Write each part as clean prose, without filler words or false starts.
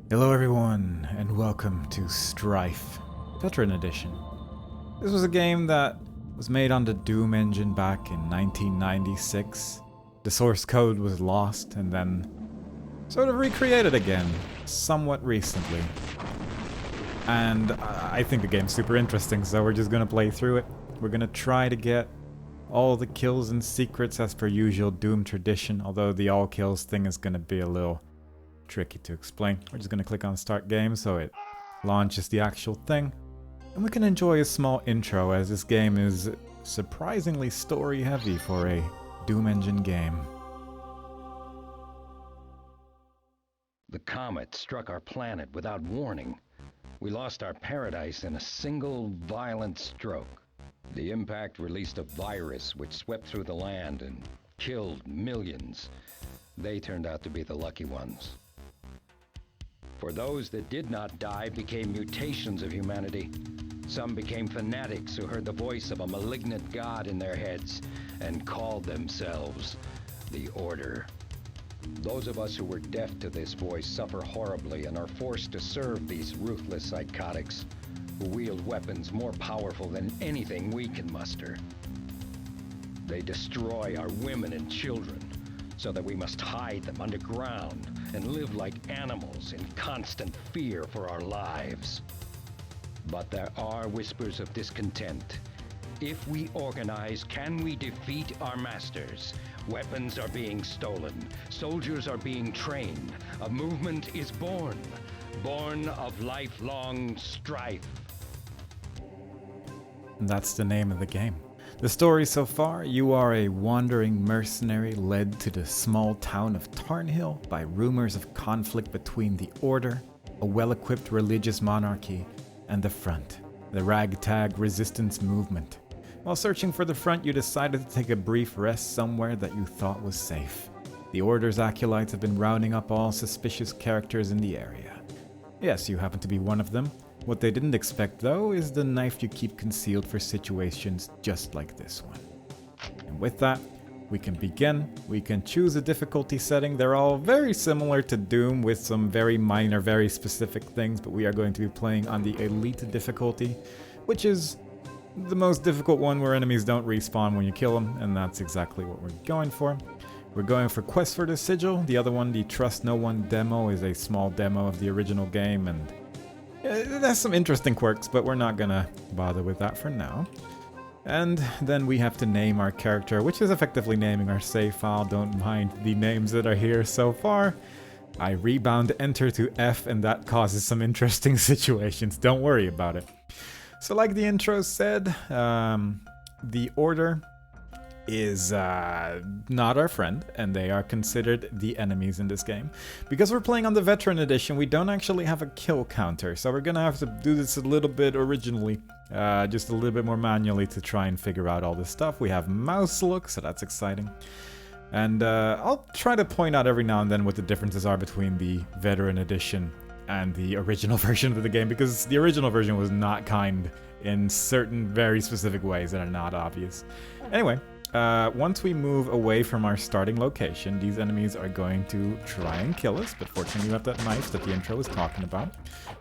Hello everyone, and welcome to Strife, Veteran Edition. This was a game that was made on the Doom engine back in 1996. The source code was lost and then sort of recreated again, somewhat recently. And I think the game's super interesting, so we're just gonna play through it. We're gonna try to get all the kills and secrets as per usual Doom tradition, although the all kills thing is gonna be a little tricky to explain. We're just going to click on start game so it launches the actual thing, and we can enjoy a small intro as this game is surprisingly story heavy for a Doom engine game. The comet struck our planet without warning. We lost our paradise in a single violent stroke. The impact released a virus which swept through the land and killed millions. They turned out to be the lucky ones. For those that did not die became mutations of humanity. Some became fanatics who heard the voice of a malignant god in their heads and called themselves the Order. Those of us who were deaf to this voice suffer horribly and are forced to serve these ruthless psychotics who wield weapons more powerful than anything we can muster. They destroy our women and children so that we must hide them underground and live like animals in constant fear for our lives. But there are whispers of discontent. If we organize, can we defeat our masters? Weapons are being stolen. Soldiers are being trained. A movement is born. Born of lifelong strife. And that's the name of the game. The story so far: you are a wandering mercenary led to the small town of Tarnhill by rumors of conflict between the Order, a well-equipped religious monarchy, and the Front, the ragtag resistance movement. While searching for the Front, you decided to take a brief rest somewhere that you thought was safe. The Order's acolytes have been rounding up all suspicious characters in the area. Yes, you happen to be one of them. What they didn't expect, though, is the knife you keep concealed for situations just like this one. And with that, we can begin. We can choose a difficulty setting. They're all very similar to Doom with some very minor, very specific things, but we are going to be playing on the Elite difficulty, which is the most difficult one where enemies don't respawn when you kill them, and that's exactly what we're going for. We're going for Quest for the Sigil. The other one, the Trust No One demo, is a small demo of the original game, and it has some interesting quirks, but we're not gonna bother with that for now. And then we have to name our character, which is effectively naming our save file. Don't mind the names that are here so far. I rebound enter to F, and that causes some interesting situations. Don't worry about it. So like the intro said, the Order is not our friend, and they are considered the enemies in this game. Because we're playing on the Veteran Edition, we don't actually have a kill counter, so we're gonna have to do this a little bit originally, just a little bit more manually to try and figure out all this stuff. We have mouse look, so that's exciting. And I'll try to point out every now and then what the differences are between the Veteran Edition and the original version of the game, because the original version was not kind in certain very specific ways that are not obvious. Anyway, once we move away from our starting location, these enemies are going to try and kill us, but fortunately we have that knife that the intro was talking about.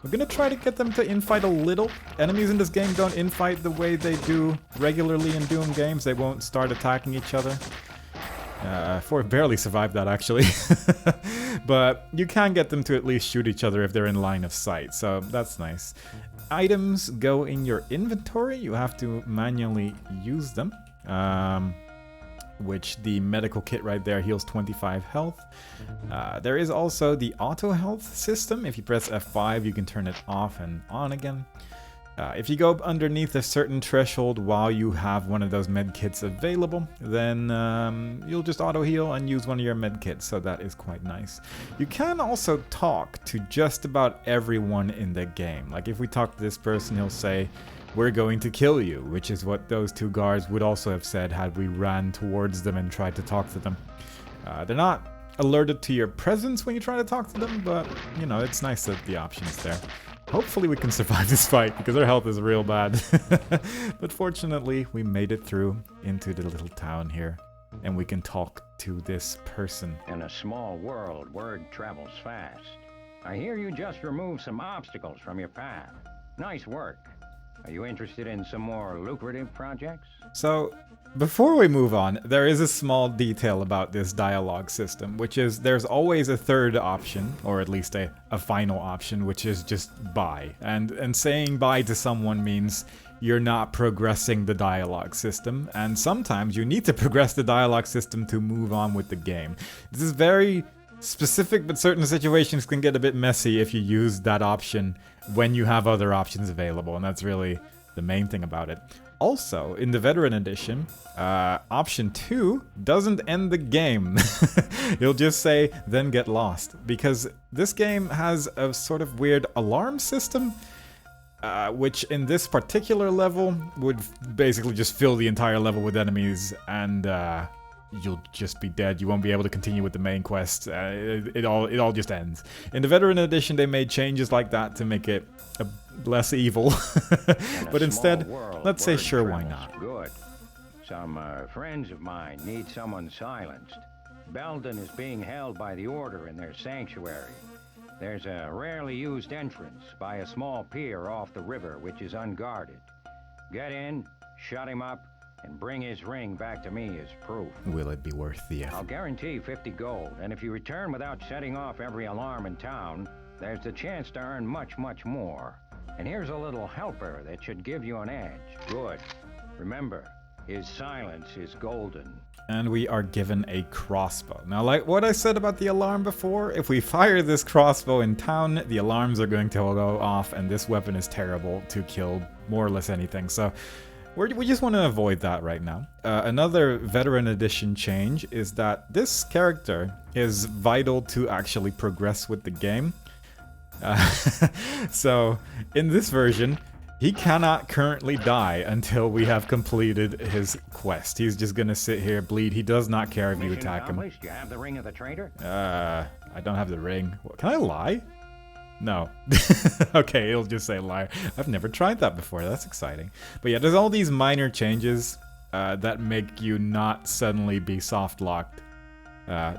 We're going to try to get them to infight a little. Enemies in this game don't infight the way they do regularly in Doom games. They won't start attacking each other. Ford barely survived that, actually. But you can get them to at least shoot each other if they're in line of sight, so that's nice. Items go in your inventory. You have to manually use them. Which the medical kit right there heals 25 health. There is also the auto health system. If you press F5, you can turn it off and on again. If you go underneath a certain threshold while you have one of those med kits available, then you'll just auto heal and use one of your med kits, so that is quite nice. You can also talk to just about everyone in the game. Like if we talk to this person, he'll say, "We're going to kill you," which is what those two guards would also have said had we ran towards them and tried to talk to them. They're not alerted to your presence when you try to talk to them, but, you know, it's nice that the option's there. Hopefully we can survive this fight, because our health is real bad. But fortunately, we made it through into the little town here, and we can talk to this person. In a small world, word travels fast. I hear you just removed some obstacles from your path. Nice work. Are you interested in some more lucrative projects? So, before we move on, there is a small detail about this dialogue system, which is there's always a third option, or at least a final option, which is just bye. And saying bye to someone means you're not progressing the dialogue system, and sometimes you need to progress the dialogue system to move on with the game. This is very specific, but certain situations can get a bit messy if you use that option when you have other options available, and that's really the main thing about it. Also, in the Veteran Edition, option 2 doesn't end the game. You'll just say, then get lost. Because this game has a sort of weird alarm system, which in this particular level would basically just fill the entire level with enemies, and you'll just be dead. You won't be able to continue with the main quest. It all just ends. In the Veteran Edition, they made changes like that to make it less evil. But instead, let's say sure, why not? Good. Some friends of mine need someone silenced. Belden is being held by the Order in their sanctuary. There's a rarely used entrance by a small pier off the river which is unguarded. Get in, shut him up, and bring his ring back to me as proof. Will it be worth the effort? I'll guarantee 50 gold, and if you return without setting off every alarm in town, there's the chance to earn much, much more. And here's a little helper that should give you an edge. Good. Remember, his silence is golden. And we are given a crossbow. Now, like what I said about the alarm before, if we fire this crossbow in town, the alarms are going to go off, and this weapon is terrible to kill more or less anything. So we just want to avoid that right now. Another Veteran Edition change is that this character is vital to actually progress with the game. So, in this version, he cannot currently die until we have completed his quest. He's just gonna sit here, bleed. He does not care if you attack him. You have the ring of the traitor? I don't have the ring. Can I lie? No. Okay, it'll just say liar. I've never tried that before. That's exciting. But yeah, there's all these minor changes that make you not suddenly be soft-locked.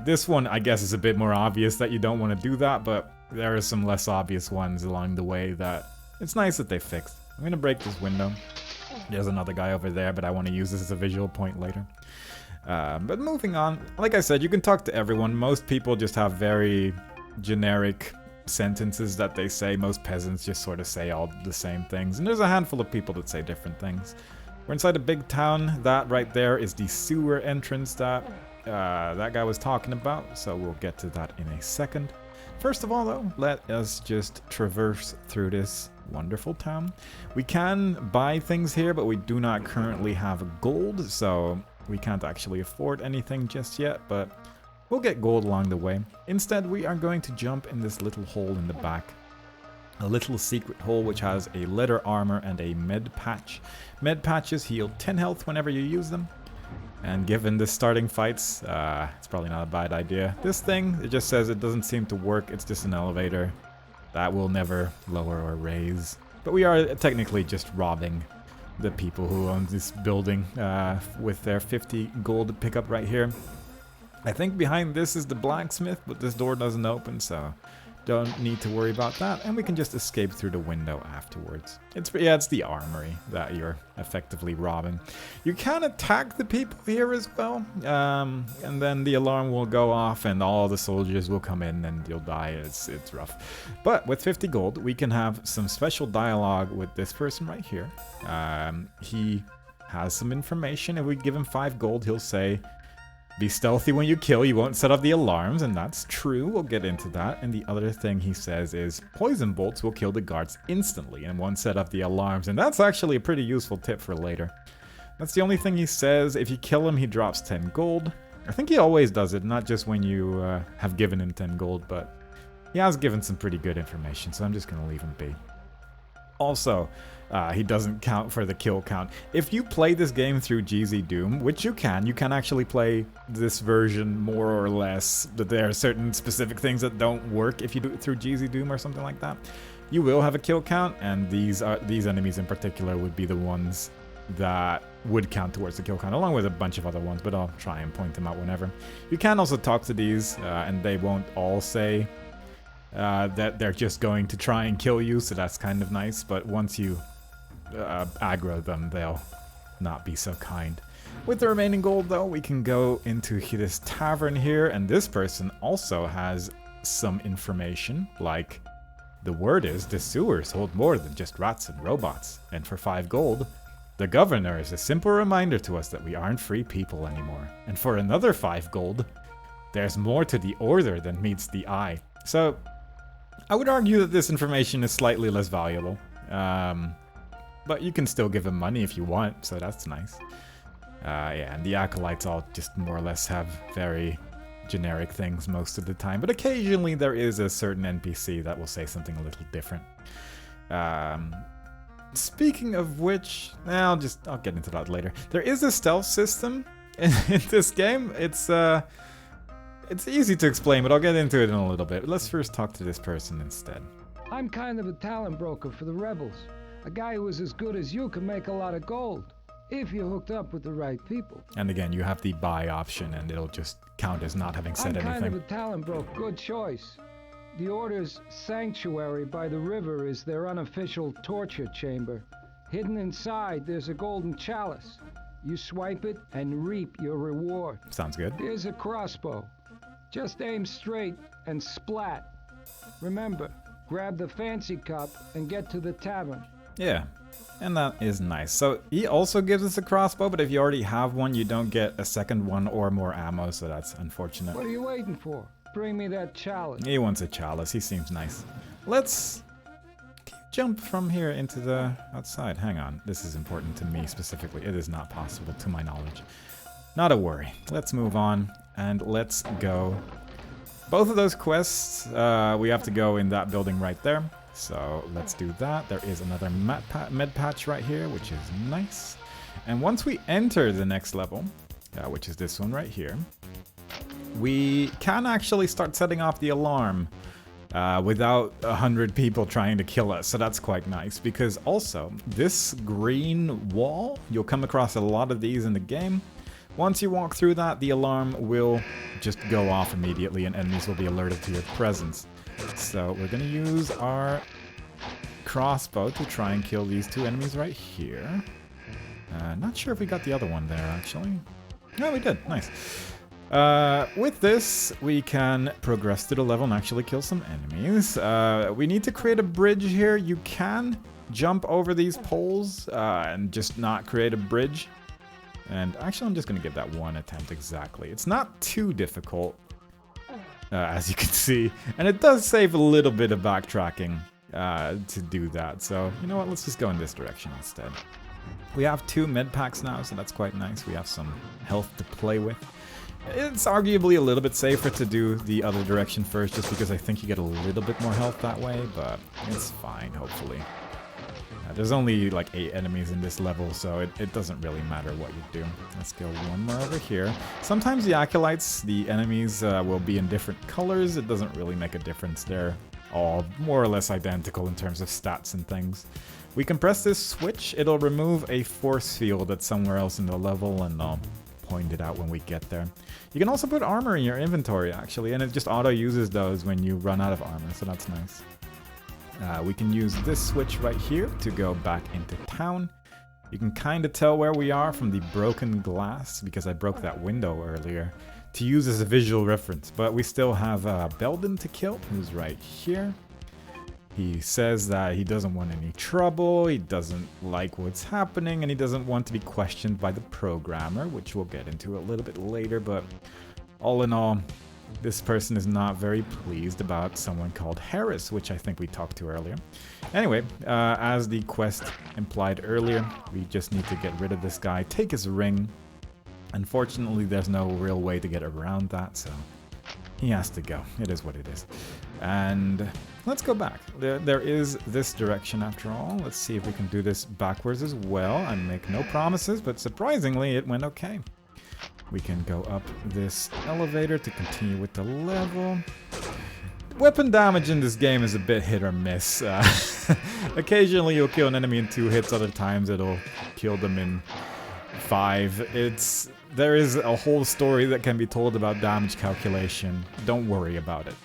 This one, I guess, is a bit more obvious that you don't want to do that, but there are some less obvious ones along the way that it's nice that they fixed. I'm going to break this window. There's another guy over there, but I want to use this as a visual point later. But moving on, like I said, you can talk to everyone. Most people just have very generic sentences that they say. Most peasants just sort of say all the same things, and there's a handful of people that say different things. We're inside a big town. That right there is the sewer entrance that that guy was talking about, so we'll get to that in a second. First of all, though, let us just traverse through this wonderful town. We can buy things here, but we do not currently have gold, so we can't actually afford anything just yet, but we'll get gold along the way. Instead, we are going to jump in this little hole in the back. A little secret hole which has a leather armor and a med patch. Med patches heal 10 health whenever you use them. And given the starting fights, it's probably not a bad idea. This thing, it just says it doesn't seem to work. It's just an elevator that will never lower or raise. But we are technically just robbing the people who own this building with their 50 gold pickup right here. I think behind this is the blacksmith, but this door doesn't open, so don't need to worry about that, and we can just escape through the window afterwards. It's the armory that you're effectively robbing. You can attack the people here as well, and then the alarm will go off and all the soldiers will come in and you'll die. It's rough. But with 50 gold, we can have some special dialogue with this person right here. He has some information. If we give him 5 gold, he'll say, "Be stealthy when you kill, you won't set off the alarms," and that's true, we'll get into that. And the other thing he says is, poison bolts will kill the guards instantly and won't set off the alarms, and that's actually a pretty useful tip for later. That's the only thing he says. If you kill him, he drops 10 gold. I think he always does it, not just when you have given him 10 gold, but he has given some pretty good information, so I'm just going to leave him be. Also, he doesn't count for the kill count. If you play this game through GZ Doom, which you can actually play this version more or less, but there are certain specific things that don't work if you do it through GZ Doom or something like that. You will have a kill count, and these enemies in particular would be the ones that would count towards the kill count, along with a bunch of other ones, but I'll try and point them out whenever. You can also talk to these, and they won't all say that they're just going to try and kill you, so that's kind of nice. But once you aggro them, they'll not be so kind. With the remaining gold, though, we can go into this tavern here, and this person also has some information, like the word is the sewers hold more than just rats and robots, and for 5 gold, the governor is a simple reminder to us that we aren't free people anymore. And for another 5 gold, there's more to the order than meets the eye. So, I would argue that this information is slightly less valuable. But you can still give him money if you want, so that's nice. Yeah, and the acolytes all just more or less have very generic things most of the time, but occasionally there is a certain NPC that will say something a little different. Speaking of which, I'll get into that later. There is a stealth system in this game. It's easy to explain, but I'll get into it in a little bit. Let's first talk to this person instead. I'm kind of a talent broker for the rebels. A guy who is as good as you can make a lot of gold, if you're hooked up with the right people. And again, you have the buy option, and it'll just count as not having said anything. I'm kind of a talent broker. Good choice. The Order's sanctuary by the river is their unofficial torture chamber. Hidden inside, there's a golden chalice. You swipe it and reap your reward. Sounds good. Here's a crossbow. Just aim straight and splat. Remember, grab the fancy cup and get to the tavern. Yeah, and that is nice. So he also gives us a crossbow, but if you already have one, you don't get a second one or more ammo, so that's unfortunate. What are you waiting for? Bring me that chalice. He wants a chalice. He seems nice. Let's jump from here into the outside. Hang on. This is important to me specifically. It is not possible to my knowledge. Not a worry. Let's move on and let's go. Both of those quests, we have to go in that building right there. So let's do that. There is another med patch right here, which is nice. And once we enter the next level, which is this one right here, we can actually start setting off the alarm without 100 people trying to kill us. So that's quite nice, because also this green wall, you'll come across a lot of these in the game. Once you walk through that, the alarm will just go off immediately and enemies will be alerted to your presence. So we're going to use our crossbow to try and kill these 2 enemies right here. Not sure if we got the other one there, actually. No, we did. Nice. With this, we can progress through the level and actually kill some enemies. We need to create a bridge here. You can jump over these poles and just not create a bridge. And actually, I'm just going to give that one attempt exactly. It's not too difficult. As you can see, and it does save a little bit of backtracking to do that. So, you know what, let's just go in this direction instead. We have 2 med packs now, so that's quite nice. We have some health to play with. It's arguably a little bit safer to do the other direction first, just because I think you get a little bit more health that way, but it's fine, hopefully. There's only like 8 enemies in this level, so it doesn't really matter what you do. Let's go one more over here. Sometimes the acolytes, the enemies, will be in different colors. It doesn't really make a difference. They're all more or less identical in terms of stats and things. We can press this switch. It'll remove a force field that's somewhere else in the level, and I'll point it out when we get there. You can also put armor in your inventory, actually, and it just auto-uses those when you run out of armor, so that's nice. We can use this switch right here to go back into town. You can kind of tell where we are from the broken glass, because I broke that window earlier, to use as a visual reference. But we still have Belden to kill, who's right here. He says that he doesn't want any trouble, he doesn't like what's happening, and he doesn't want to be questioned by the programmer, which we'll get into a little bit later. But all in all, this person is not very pleased about someone called Harris, which I think we talked to earlier. Anyway, as the quest implied earlier, we just need to get rid of this guy, take his ring. Unfortunately, there's no real way to get around that, so he has to go. It is what it is. And let's go back. There is this direction after all. Let's see if we can do this backwards as well. I make no promises, but surprisingly, it went okay. We can go up this elevator to continue with the level. Weapon damage in this game is a bit hit or miss. Occasionally you'll kill an enemy in 2 hits, other times it'll kill them in 5. There is a whole story that can be told about damage calculation. Don't worry about it.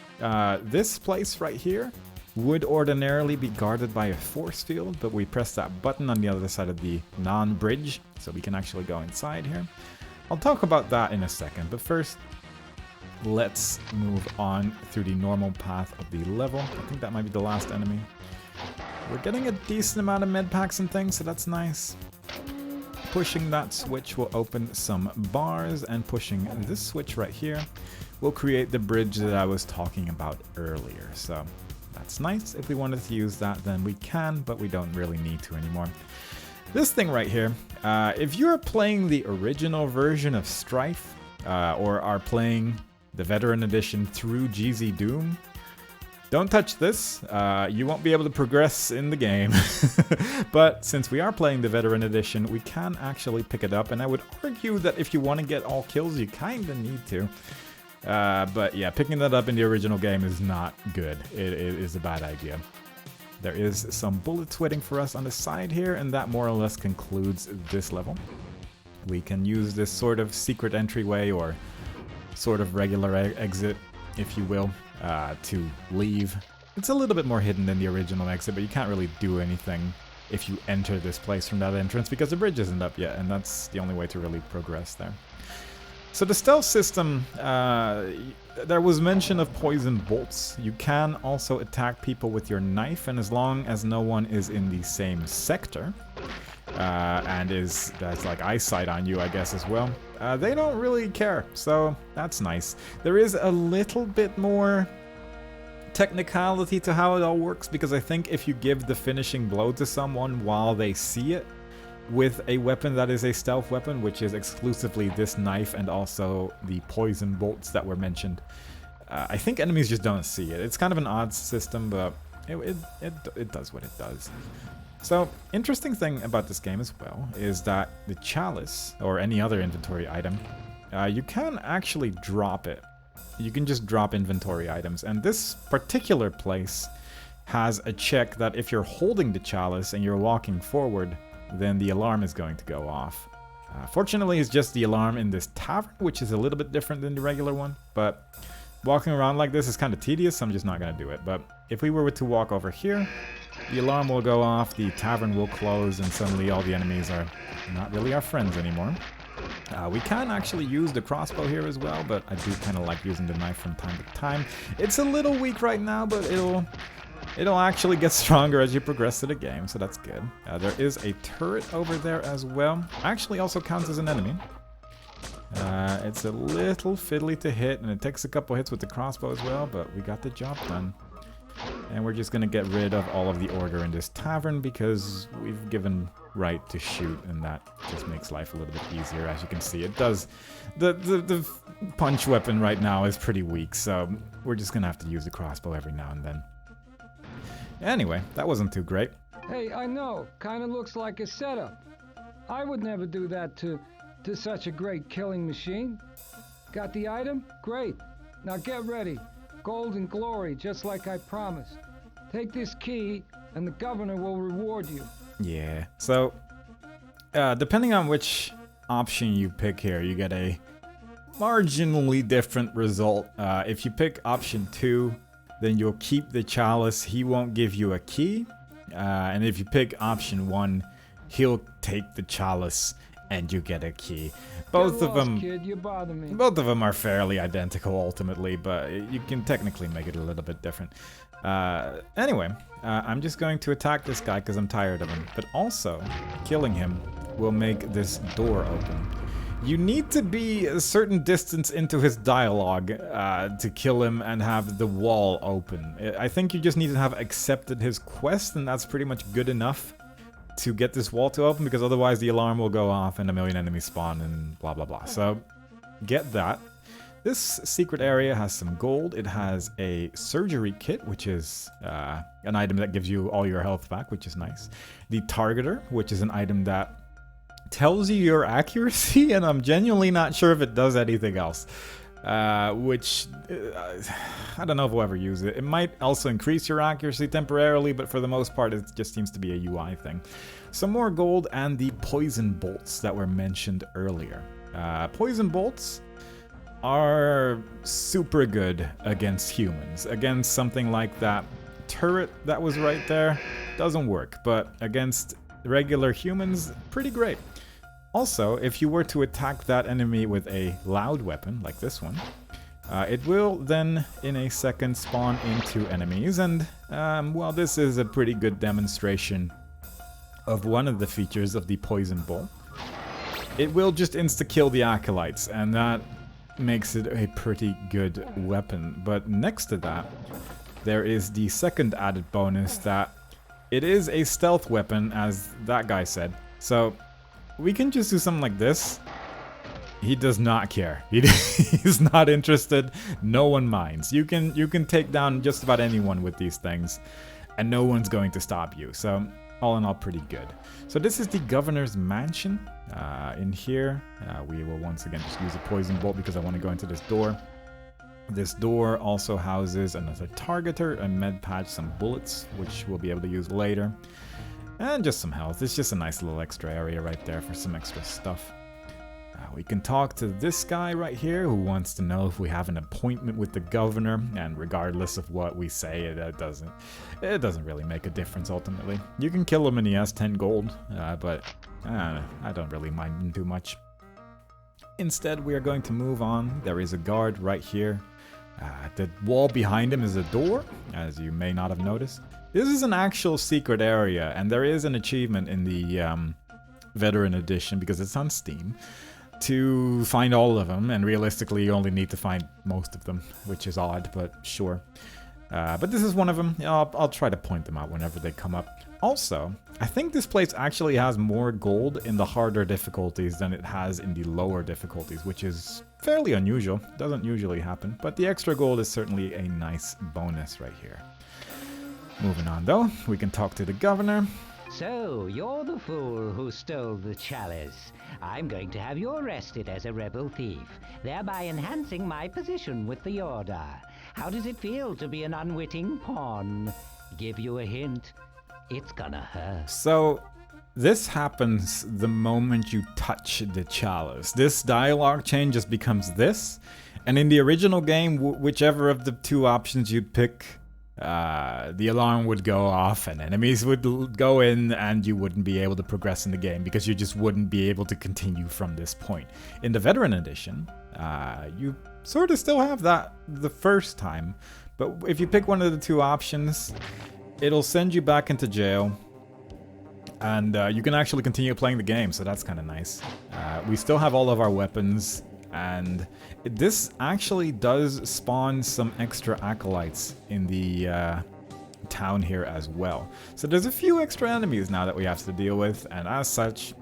This place right here would ordinarily be guarded by a force field, but we press that button on the other side of the non-bridge, so we can actually go inside here. I'll talk about that in a second, but first, let's move on through the normal path of the level. I think that might be the last enemy. We're getting a decent amount of med packs and things, so that's nice. Pushing that switch will open some bars, and pushing this switch right here will create the bridge that I was talking about earlier. So that's nice. If we wanted to use that, then we can, but we don't really need to anymore. This thing right here, if you're playing the original version of Strife, or are playing the Veteran Edition through GZ Doom, don't touch this. You won't be able to progress in the game. But since we are playing the Veteran Edition, we can actually pick it up, and I would argue that if you want to get all kills, you kind of need to. But yeah, picking that up in the original game is not good. It is a bad idea. There is some bullets waiting for us on the side here, and that more or less concludes this level. We can use this sort of secret entryway, or sort of regular exit, if you will, to leave. It's a little bit more hidden than the original exit, but you can't really do anything if you enter this place from that entrance because the bridge isn't up yet, and that's the only way to really progress there. So the stealth system, there was mention of poison bolts. You can also attack people with your knife, and as long as no one is in the same sector, and has like eyesight on you, I guess, as well, they don't really care, so that's nice. There is a little bit more technicality to how it all works, because I think if you give the finishing blow to someone while they see it with a weapon that is a stealth weapon, which is exclusively this knife and also the poison bolts that were mentioned, I think enemies just don't see it. It's kind of an odd system, but it does what it does. So, interesting thing about this game as well is that the chalice, or any other inventory item, you can actually drop it. You can just drop inventory items, and this particular place has a check that if you're holding the chalice and you're walking forward, then the alarm is going to go off. Fortunately, it's just the alarm in this tavern, which is a little bit different than the regular one, but walking around like this is kind of tedious, so I'm just not going to do it. But if we were to walk over here, the alarm will go off, the tavern will close, and suddenly all the enemies are not really our friends anymore. We can actually use the crossbow here as well, but I do kind of like using the knife from time to time. It's a little weak right now, but it'll actually get stronger as you progress to the game, so that's good. There is a turret over there as well. Actually also counts as an enemy. It's a little fiddly to hit, and it takes a couple hits with the crossbow as well, but we got the job done. And we're just going to get rid of all of the order in this tavern because we've given right to shoot, and that just makes life a little bit easier. As you can see, it does. The punch weapon right now is pretty weak, so we're just going to have to use the crossbow every now and then. Anyway, that wasn't too great. Hey, I know. Kind of looks like a setup. I would never do that to such a great killing machine. Got the item? Great. Now get ready. Gold and glory, just like I promised. Take this key, and the governor will reward you. Yeah, so depending on which option you pick here, you get a marginally different result. If you pick option 2, then you'll keep the chalice. He won't give you a key. And if you pick option 1, he'll take the chalice and you get a key. Both of them, kid, you bother me. Both of them are fairly identical ultimately, but you can technically make it a little bit different. Anyway, I'm just going to attack this guy because I'm tired of him. But also, killing him will make this door open. You need to be a certain distance into his dialogue to kill him and have the wall open. I think you just need to have accepted his quest, and that's pretty much good enough to get this wall to open, because otherwise the alarm will go off and a million enemies spawn and blah blah blah. So get that. This secret area has some gold. It has a surgery kit, which is an item that gives you all your health back, which is nice. The targeter, which is an item that tells you your accuracy, and I'm genuinely not sure if it does anything else. Which, I don't know if we'll ever use it. It might also increase your accuracy temporarily, but for the most part it just seems to be a UI thing. Some more gold and the poison bolts that were mentioned earlier. Poison bolts, are super good against humans. Against something like that turret that was right there, doesn't work, but against regular humans, pretty great. Also, if you were to attack that enemy with a loud weapon, like this one, it will then, in a second, spawn into enemies, and, well, this is a pretty good demonstration of one of the features of the Poison Bolt. It will just insta-kill the Acolytes, and that makes it a pretty good weapon. But next to that, there is the second added bonus that it is a stealth weapon, as that guy said. So we can just do something like this. He does not care. He's not interested. No one minds. You can take down just about anyone with these things, and no one's going to stop you. So all in all, pretty good. So this is the Governor's Mansion. In here, we will once again just use a Poison Bolt because I want to go into this door. This door also houses another targeter, a med patch, some bullets, which we'll be able to use later, and just some health. It's just a nice little extra area right there for some extra stuff. We can talk to this guy right here who wants to know if we have an appointment with the governor, and regardless of what we say, it doesn't really make a difference ultimately. You can kill him and he has 10 gold, but I don't really mind him too much. Instead, we are going to move on. There is a guard right here. The wall behind him is a door, as you may not have noticed. This is an actual secret area, and there is an achievement in the Veteran Edition, because it's on Steam, to find all of them, and realistically you only need to find most of them, which is odd, but sure. But this is one of them. I'll try to point them out whenever they come up. Also, I think this place actually has more gold in the harder difficulties than it has in the lower difficulties, which is fairly unusual. Doesn't usually happen, but the extra gold is certainly a nice bonus right here. Moving on though, we can talk to the governor. So, you're the fool who stole the chalice. I'm going to have you arrested as a rebel thief, thereby enhancing my position with the Order. How does it feel to be an unwitting pawn? Give you a hint, it's gonna hurt. So, this happens the moment you touch the chalice. This dialogue chain just becomes this, and in the original game, whichever of the two options you'd pick, the alarm would go off and enemies would go in and you wouldn't be able to progress in the game because you just wouldn't be able to continue from this point. In the Veteran Edition, you sort of still have that the first time, but if you pick one of the two options, it'll send you back into jail and you can actually continue playing the game, so that's kind of nice. We still have all of our weapons, and this actually does spawn some extra acolytes in the town here as well. So there's a few extra enemies now that we have to deal with, and as such,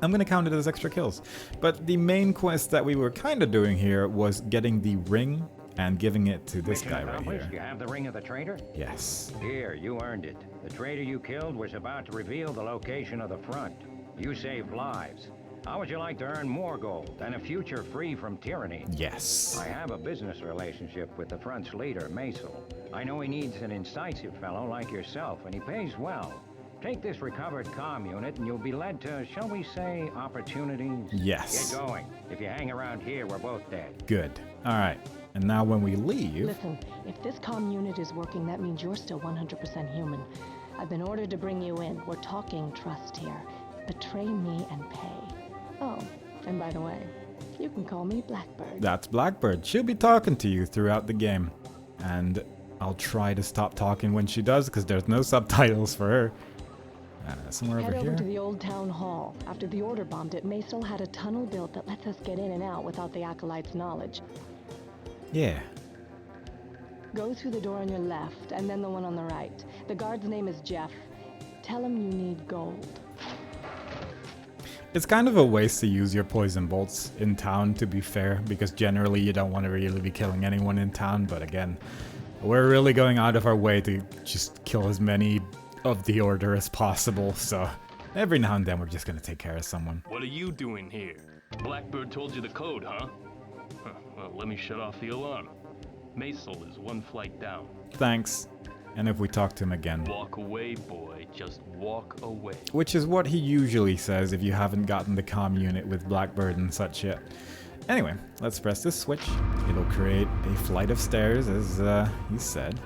I'm going to count it as extra kills. But the main quest that we were kind of doing here was getting the ring and giving it to this guy right here. You have the ring of the traitor? Yes. Here, you earned it. The traitor you killed was about to reveal the location of the front. You saved lives. How would you like to earn more gold and a future free from tyranny? Yes. I have a business relationship with the front's leader, Maisel. I know he needs an incisive fellow like yourself, and he pays well. Take this recovered comm unit and you'll be led to, shall we say, opportunities? Yes. Get going. If you hang around here, we're both dead. Good. Alright. And now when we leave... Listen, if this comm unit is working, that means you're still 100% human. I've been ordered to bring you in. We're talking trust here. Betray me and pay. Oh, and by the way, you can call me Blackbird. That's Blackbird. She'll be talking to you throughout the game. And I'll try to stop talking when she does, because there's no subtitles for her. Somewhere Head over over here. to the old town hall. After the Order bombed it, Maisel had a tunnel built that lets us get in and out without the Acolyte's knowledge. Yeah. Go through the door on your left, and then the one on the right. The guard's name is Jeff. Tell him you need gold. It's kind of a waste to use your poison bolts in town, to be fair, because generally you don't want to really be killing anyone in town, but again, we're really going out of our way to just kill as many of the Order as possible, so every now and then we're just going to take care of someone. What are you doing here? Blackbird told you the code, huh? Well, let me shut off the alarm. Maisel is one flight down. Thanks. And if we talk to him again... Walk away, boy. Just walk away. Which is what he usually says if you haven't gotten the comm unit with Blackbird and such yet. Anyway, let's press this switch. It'll create a flight of stairs, as he said.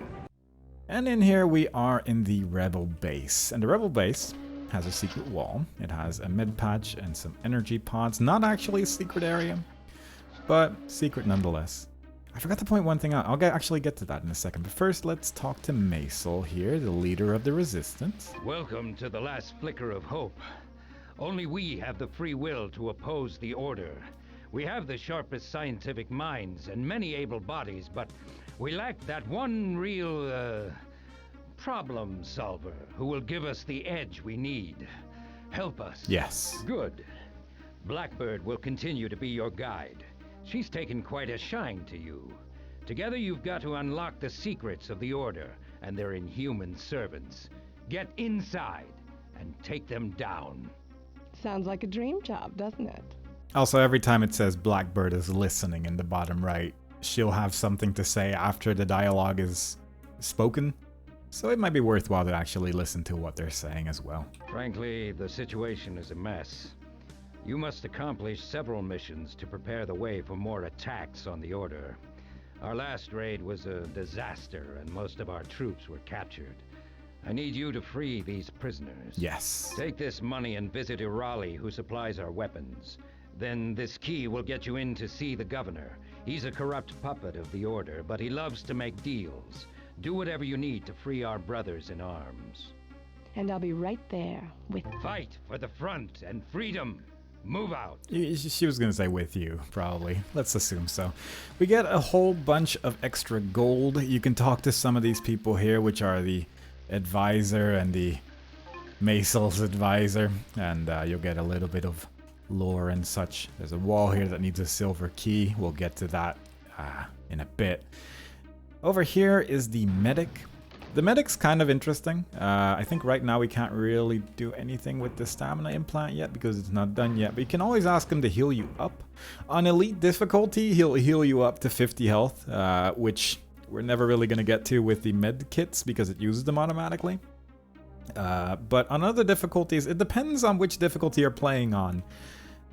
And in here we are in the Rebel base. And the Rebel base has a secret wall. It has a med patch and some energy pods. Not actually a secret area, but secret nonetheless. I forgot to point one thing out. I'll actually get to that in a second. But first, let's talk to Maisel here, the leader of the Resistance. Welcome to the last flicker of hope. Only we have the free will to oppose the Order. We have the sharpest scientific minds and many able bodies, but we lack that one real, problem solver who will give us the edge we need. Help us. Yes. Good. Blackbird will continue to be your guide. She's taken quite a shine to you. Together you've got to unlock the secrets of the Order and their inhuman servants. Get inside and take them down. Sounds like a dream job, doesn't it? Also, every time it says Blackbird is listening in the bottom right, she'll have something to say after the dialogue is spoken. So it might be worthwhile to actually listen to what they're saying as well. Frankly, the situation is a mess. You must accomplish several missions to prepare the way for more attacks on the Order. Our last raid was a disaster, and most of our troops were captured. I need you to free these prisoners. Yes. Take this money and visit Irali, who supplies our weapons. Then this key will get you in to see the governor. He's a corrupt puppet of the Order, but he loves to make deals. Do whatever you need to free our brothers in arms. And I'll be right there with... Fight for the front and freedom! Move out! She was gonna say with you, probably. Let's assume so. We get a whole bunch of extra gold. You can talk to some of these people here, which are the advisor and the Maisel's advisor. And you'll get a little bit of lore and such. There's a wall here that needs a silver key. We'll get to that in a bit. Over here is the medic. The medic's kind of interesting. I think right now we can't really do anything with the stamina implant yet because it's not done yet. But you can always ask him to heal you up. On elite difficulty, he'll heal you up to 50 health, which we're never really going to get to with the med kits because it uses them automatically. But on other difficulties, it depends on which difficulty you're playing on.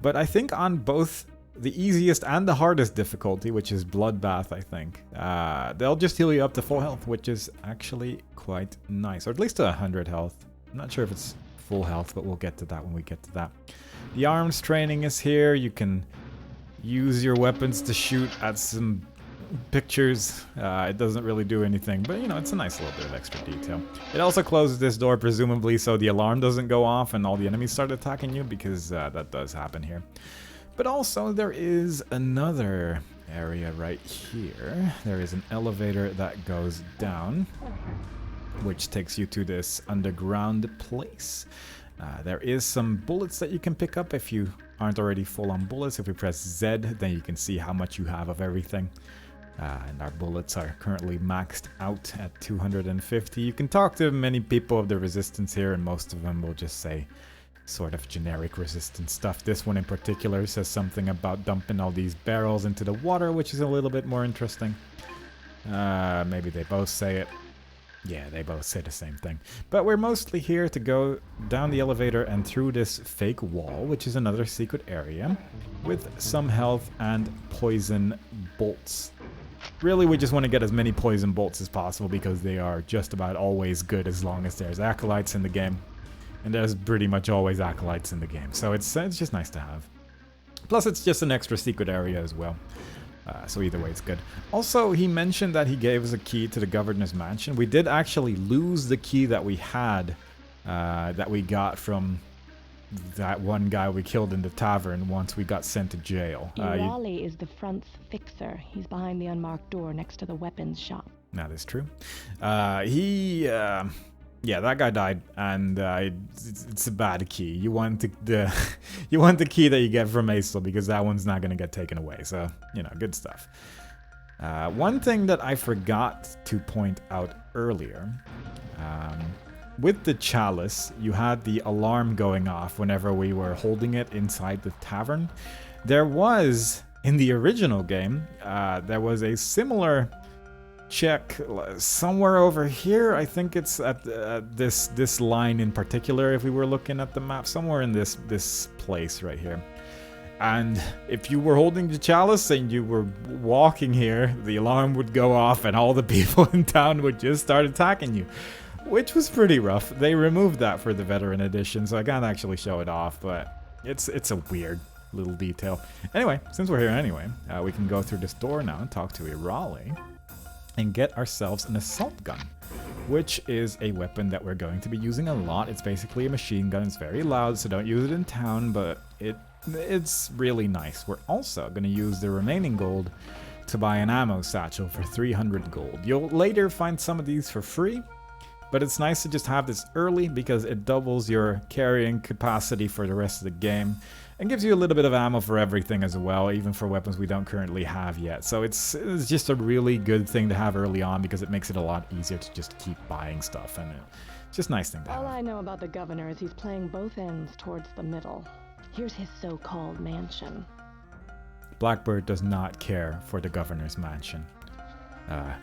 But I think on both the easiest and the hardest difficulty, which is Bloodbath, I think, they'll just heal you up to full health, which is actually quite nice. Or at least to 100 health. I'm not sure if it's full health, but we'll get to that when we get to that. The arms training is here. You can use your weapons to shoot at some pictures. It doesn't really do anything, but you know, it's a nice little bit of extra detail. It also closes this door, presumably so the alarm doesn't go off and all the enemies start attacking you, because that does happen here. But also there is another area right here. There is an elevator that goes down, which takes you to this underground place. There is some bullets that you can pick up if you aren't already full on bullets. If we press Z, then you can see how much you have of everything. And our bullets are currently maxed out at 250. You can talk to many people of the Resistance here, and most of them will just say sort of generic Resistance stuff. This one in particular says something about dumping all these barrels into the water, which is a little bit more interesting. Maybe they both say it. Yeah, they both say the same thing. But we're mostly here to go down the elevator and through this fake wall, which is another secret area, with some health and poison bolts. Really, we just want to get as many poison bolts as possible because they are just about always good as long as there's acolytes in the game. And there's pretty much always acolytes in the game, so it's just nice to have. Plus, it's just an extra secret area as well. So either way, it's good. Also, he mentioned that he gave us a key to the governor's mansion. We did actually lose the key that we had, that we got from that one guy we killed in the tavern once we got sent to jail. Irali is the front's fixer. He's behind the unmarked door next to the weapons shop. That is true. Yeah, that guy died, and it's a bad key. You want the you want the key that you get from Maisel, because that one's not going to get taken away. So, you know, good stuff. One thing that I forgot to point out earlier, with the chalice, you had the alarm going off whenever we were holding it inside the tavern. There was, in the original game, there was a similar check somewhere over here. I think it's at this line in particular, if we were looking at the map, somewhere in this place right here. And if you were holding the chalice and you were walking here, the alarm would go off and all the people in town would just start attacking you. Which was pretty rough. They removed that for the veteran edition, so I can't actually show it off, but it's a weird little detail. Anyway, since we're here anyway, we can go through this door now and talk to Irale and get ourselves an assault gun, which is a weapon that we're going to be using a lot. It's basically a machine gun. It's very loud, so don't use it in town, but it's really nice. We're also going to use the remaining gold to buy an ammo satchel for 300 gold. You'll later find some of these for free, but it's nice to just have this early because it doubles your carrying capacity for the rest of the game and gives you a little bit of ammo for everything as well, even for weapons we don't currently have yet. So it's just a really good thing to have early on because it makes it a lot easier to just keep buying stuff, and it's just a nice thing to have. All I know about the governor is he's playing both ends towards the middle. Here's his so-called mansion. Blackbird does not care for the governor's mansion,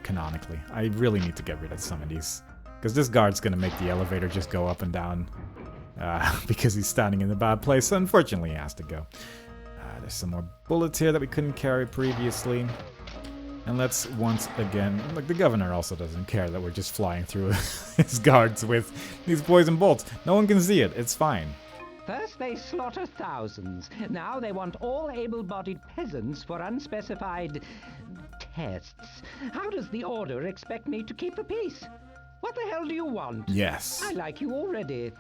canonically. I really need to get rid of some of these. Because this guard's going to make the elevator just go up and down because he's standing in the bad place. So unfortunately, he has to go. There's some more bullets here that we couldn't carry previously. And let's once again... Look, the governor also doesn't care that we're just flying through his guards with these poison bolts. No one can see it. It's fine. First they slaughter thousands. Now they want all able-bodied peasants for unspecified tests. How does the Order expect me to keep the peace? What the hell do you want? Yes. I like you already.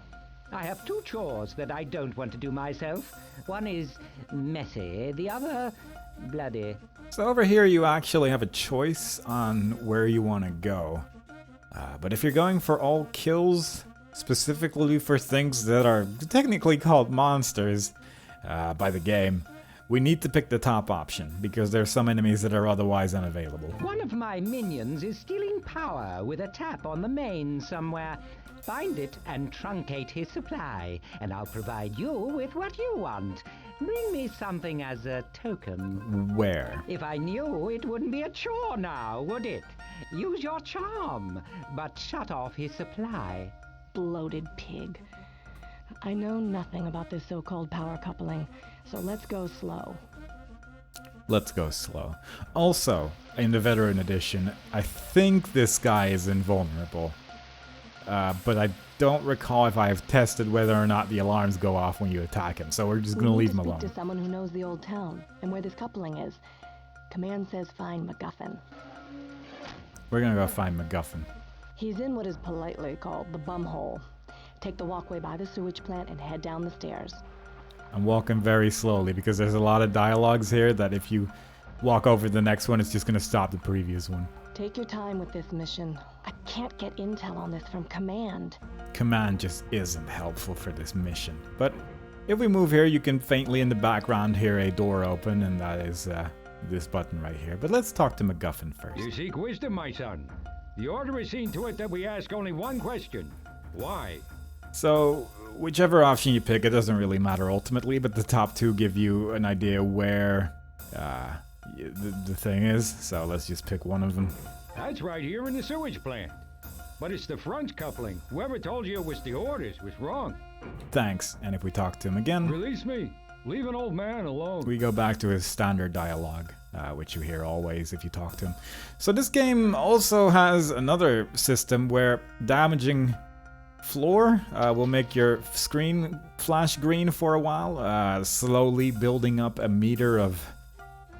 I have two chores that I don't want to do myself. One is messy, the other bloody. So over here you actually have a choice on where you want to go. But if you're going for all kills, specifically for things that are technically called monsters by the game, we need to pick the top option, because there's some enemies that are otherwise unavailable. One of my minions is stealing power with a tap on the main somewhere. Find it and truncate his supply, and I'll provide you with what you want. Bring me something as a token. Where? If I knew, it wouldn't be a chore now, would it? Use your charm, but shut off his supply. Bloated pig. I know nothing about this so-called power coupling, so let's go slow. Let's go slow. Also, in the Veteran Edition, I think this guy is invulnerable. But I don't recall if I have tested whether or not the alarms go off when you attack him, so we're just going to leave him alone. Speak to someone who knows the old town and where this coupling is. Command says find MacGuffin. We're going to go find MacGuffin. He's in what is politely called the bumhole. Take the walkway by the sewage plant and head down the stairs. I'm walking very slowly because there's a lot of dialogues here that if you walk over the next one, it's just going to stop the previous one. Take your time with this mission. I can't get intel on this from Command. Command just isn't helpful for this mission. But if we move here, you can faintly in the background hear a door open, and that is this button right here. But let's talk to MacGuffin first. You seek wisdom, my son. The Order has seen to it that we ask only one question. Why? So, whichever option you pick, it doesn't really matter ultimately, but the top two give you an idea where the thing is. So let's just pick one of them. That's right here in the sewage plant. But it's the front coupling. Whoever told you it was the Orders was wrong. Thanks. And if we talk to him again... Release me. Leave an old man alone. We go back to his standard dialogue, which you hear always if you talk to him. So this game also has another system where damaging floor will make your screen flash green for a while, slowly building up a meter of...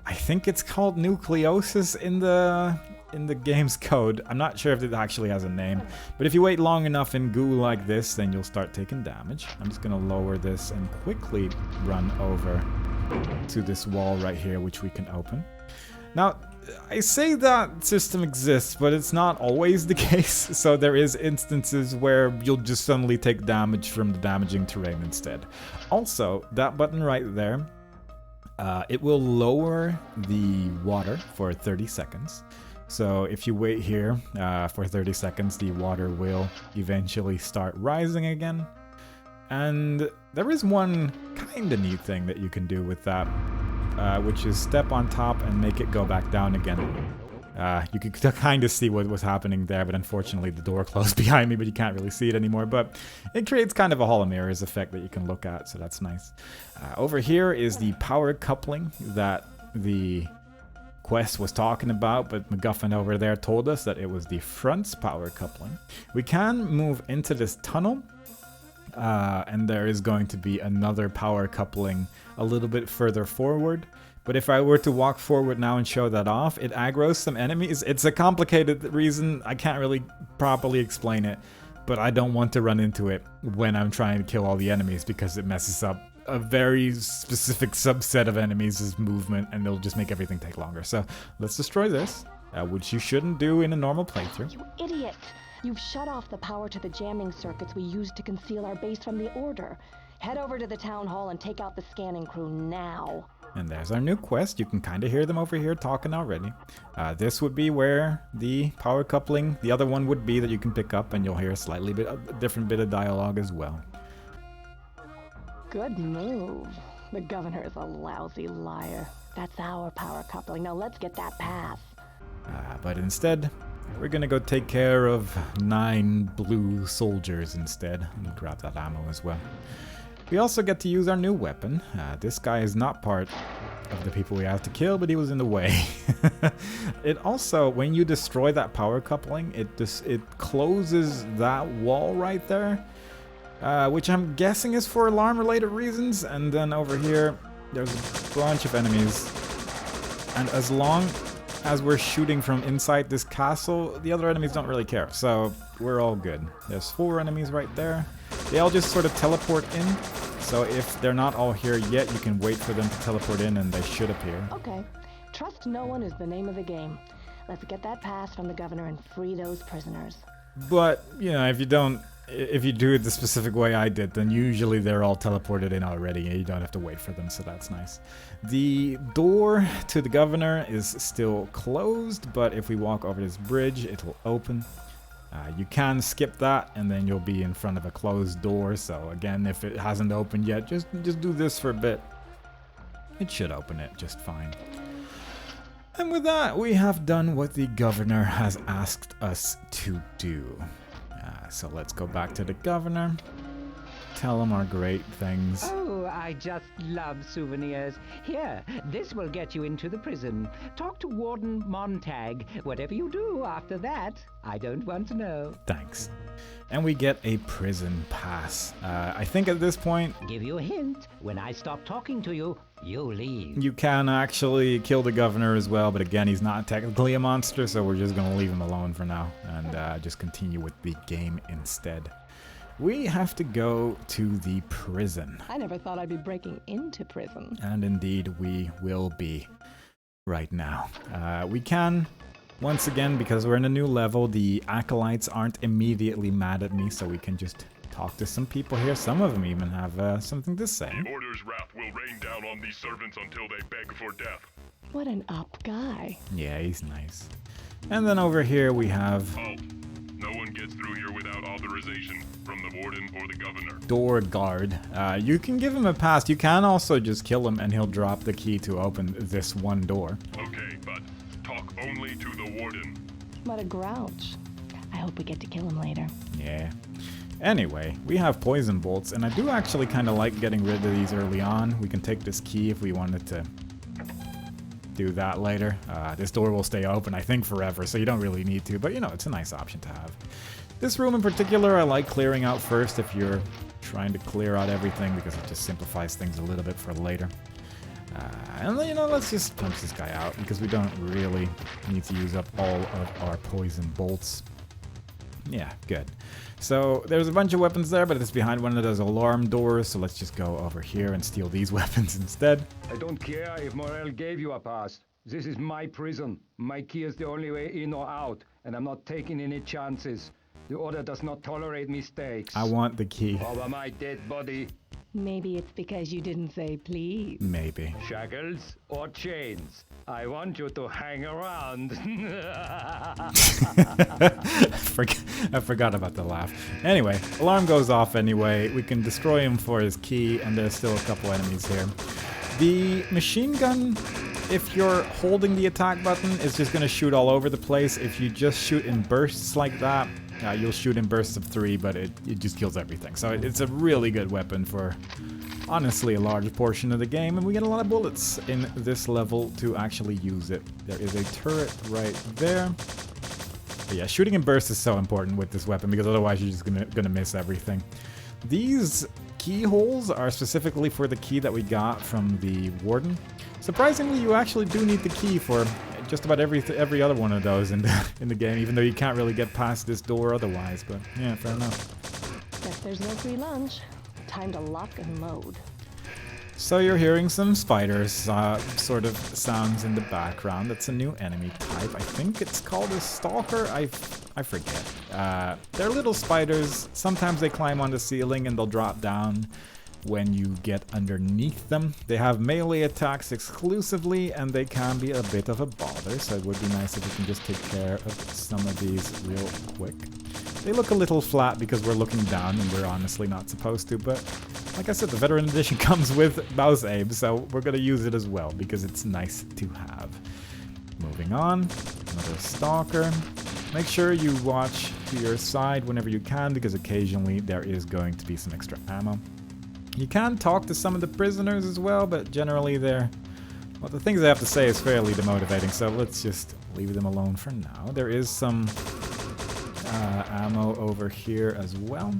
I think it's called nucleosis in the game's code. I'm not sure if it actually has a name, but if you wait long enough in goo like this, then you'll start taking damage. I'm just gonna lower this and quickly run over to this wall right here, which we can open. Now, I say that system exists, but it's not always the case, so there is instances where you'll just suddenly take damage from the damaging terrain instead. Also, that button right there, it will lower the water for 30 seconds. So if you wait here for 30 seconds, the water will eventually start rising again. And there is one kind of neat thing that you can do with that, which is step on top and make it go back down again. You could kind of see what was happening there, but unfortunately the door closed behind me, but you can't really see it anymore. But it creates kind of a Hall of Mirrors effect that you can look at, so that's nice. Over here is the power coupling that the quest was talking about, but MacGuffin over there told us that it was the front's power coupling. We can move into this tunnel, and there is going to be another power coupling a little bit further forward. But if I were to walk forward now and show that off, it aggroes some enemies. It's a complicated reason. I can't really properly explain it, but I don't want to run into it when I'm trying to kill all the enemies because it messes up a very specific subset of enemies' movement, and it'll just make everything take longer. So let's destroy this, which you shouldn't do in a normal playthrough. You idiot! You've shut off the power to the jamming circuits we used to conceal our base from the Order. Head over to the town hall and take out the scanning crew now. And there's our new quest. You can kind of hear them over here talking already. This would be where the power coupling, the other one would be that you can pick up, and you'll hear a different bit of dialogue as well. Good move. The governor is a lousy liar. That's our power coupling. Now let's get that pass. But instead, we're gonna go take care of 9 blue soldiers instead. And grab that ammo as well. We also get to use our new weapon. This guy is not part of the people we have to kill, but he was in the way. It also, when you destroy that power coupling, it closes that wall right there, which I'm guessing is for alarm-related reasons. And then over here, there's a bunch of enemies. And as long as we're shooting from inside this castle, the other enemies don't really care. So we're all good. There's 4 enemies right there. They all just sort of teleport in. So if they're not all here yet, you can wait for them to teleport in and they should appear. Okay. Trust no one is the name of the game. Let's get that pass from the governor and free those prisoners. But, you know, if you do it the specific way I did, then usually they're all teleported in already and you don't have to wait for them, so that's nice. The door to the governor is still closed, but if we walk over this bridge, it will open. You can skip that, and then you'll be in front of a closed door. So again, if it hasn't opened yet, just do this for a bit. It should open it just fine. And with that, we have done what the governor has asked us to do. So let's go back to the governor. Tell him our great things. Oh, I just love souvenirs. Here, this will get you into the prison. Talk to Warden Montag. Whatever you do after that, I don't want to know. Thanks. And we get a prison pass. I think at this point... Give you a hint. When I stop talking to you, you leave. You can actually kill the governor as well, but again, he's not technically a monster, so we're just going to leave him alone for now and just continue with the game instead. We have to go to the prison. I never thought I'd be breaking into prison. And indeed, we will be right now. We can, once again, because we're in a new level, the acolytes aren't immediately mad at me, so we can just talk to some people here. Some of them even have something to say. The Order's wrath will rain down on these servants until they beg for death. What an up guy. Yeah, he's nice. And then over here we have... Halt. No one gets through here without authorization from the warden or the governor. Door guard. You can give him a pass. You can also just kill him and he'll drop the key to open this one door. Okay, but talk only to the warden. What a grouch. I hope we get to kill him later. Yeah. Anyway, we have poison bolts, and I do actually kind of like getting rid of these early on. We can take this key if we wanted to do that later. This door will stay open, I think, forever, so you don't really need to, but you know, it's a nice option to have. This room in particular, I like clearing out first if you're trying to clear out everything, because it just simplifies things a little bit for later. And then, you know, let's just punch this guy out, because we don't really need to use up all of our poison bolts. Yeah, good. So there's a bunch of weapons there, but it's behind one of those alarm doors, so let's just go over here and steal these weapons instead. I don't care if Morel gave you a pass. This is my prison. My key is the only way in or out, and I'm not taking any chances. The Order does not tolerate mistakes. I want the key. Over my dead body. Maybe it's because you didn't say please. Maybe. Shackles or chains? I want you to hang around. I forgot about the laugh. Anyway, alarm goes off anyway. We can destroy him for his key, and there's still a couple enemies here. The machine gun if you're holding the attack button, it's just going to shoot all over the place. If you just shoot in bursts like that, you'll shoot in bursts of 3, but it just kills everything. So it's a really good weapon for, honestly, a large portion of the game. And we get a lot of bullets in this level to actually use it. There is a turret right there. But yeah, shooting in bursts is so important with this weapon because otherwise you're just gonna miss everything. These keyholes are specifically for the key that we got from the warden. Surprisingly, you actually do need the key for just about every other one of those in the game, even though you can't really get past this door otherwise. But yeah, fair enough. Guess there's no free lunch. Time to lock and load. So you're hearing some spiders sort of sounds in the background. That's a new enemy type. I think it's called a stalker. I forget. They're little spiders. Sometimes they climb on the ceiling and they'll drop down when you get underneath them. They have melee attacks exclusively and they can be a bit of a bother, so it would be nice if we can just take care of some of these real quick. They look a little flat because we're looking down and we're honestly not supposed to, but like I said, the Veteran Edition comes with mouse aim, so we're going to use it as well because it's nice to have. Moving on, another stalker. Make sure you watch to your side whenever you can because occasionally there is going to be some extra ammo. You can talk to some of the prisoners as well, but generally well, the things they have to say is fairly demotivating, so let's just leave them alone for now. There is some ammo over here as well,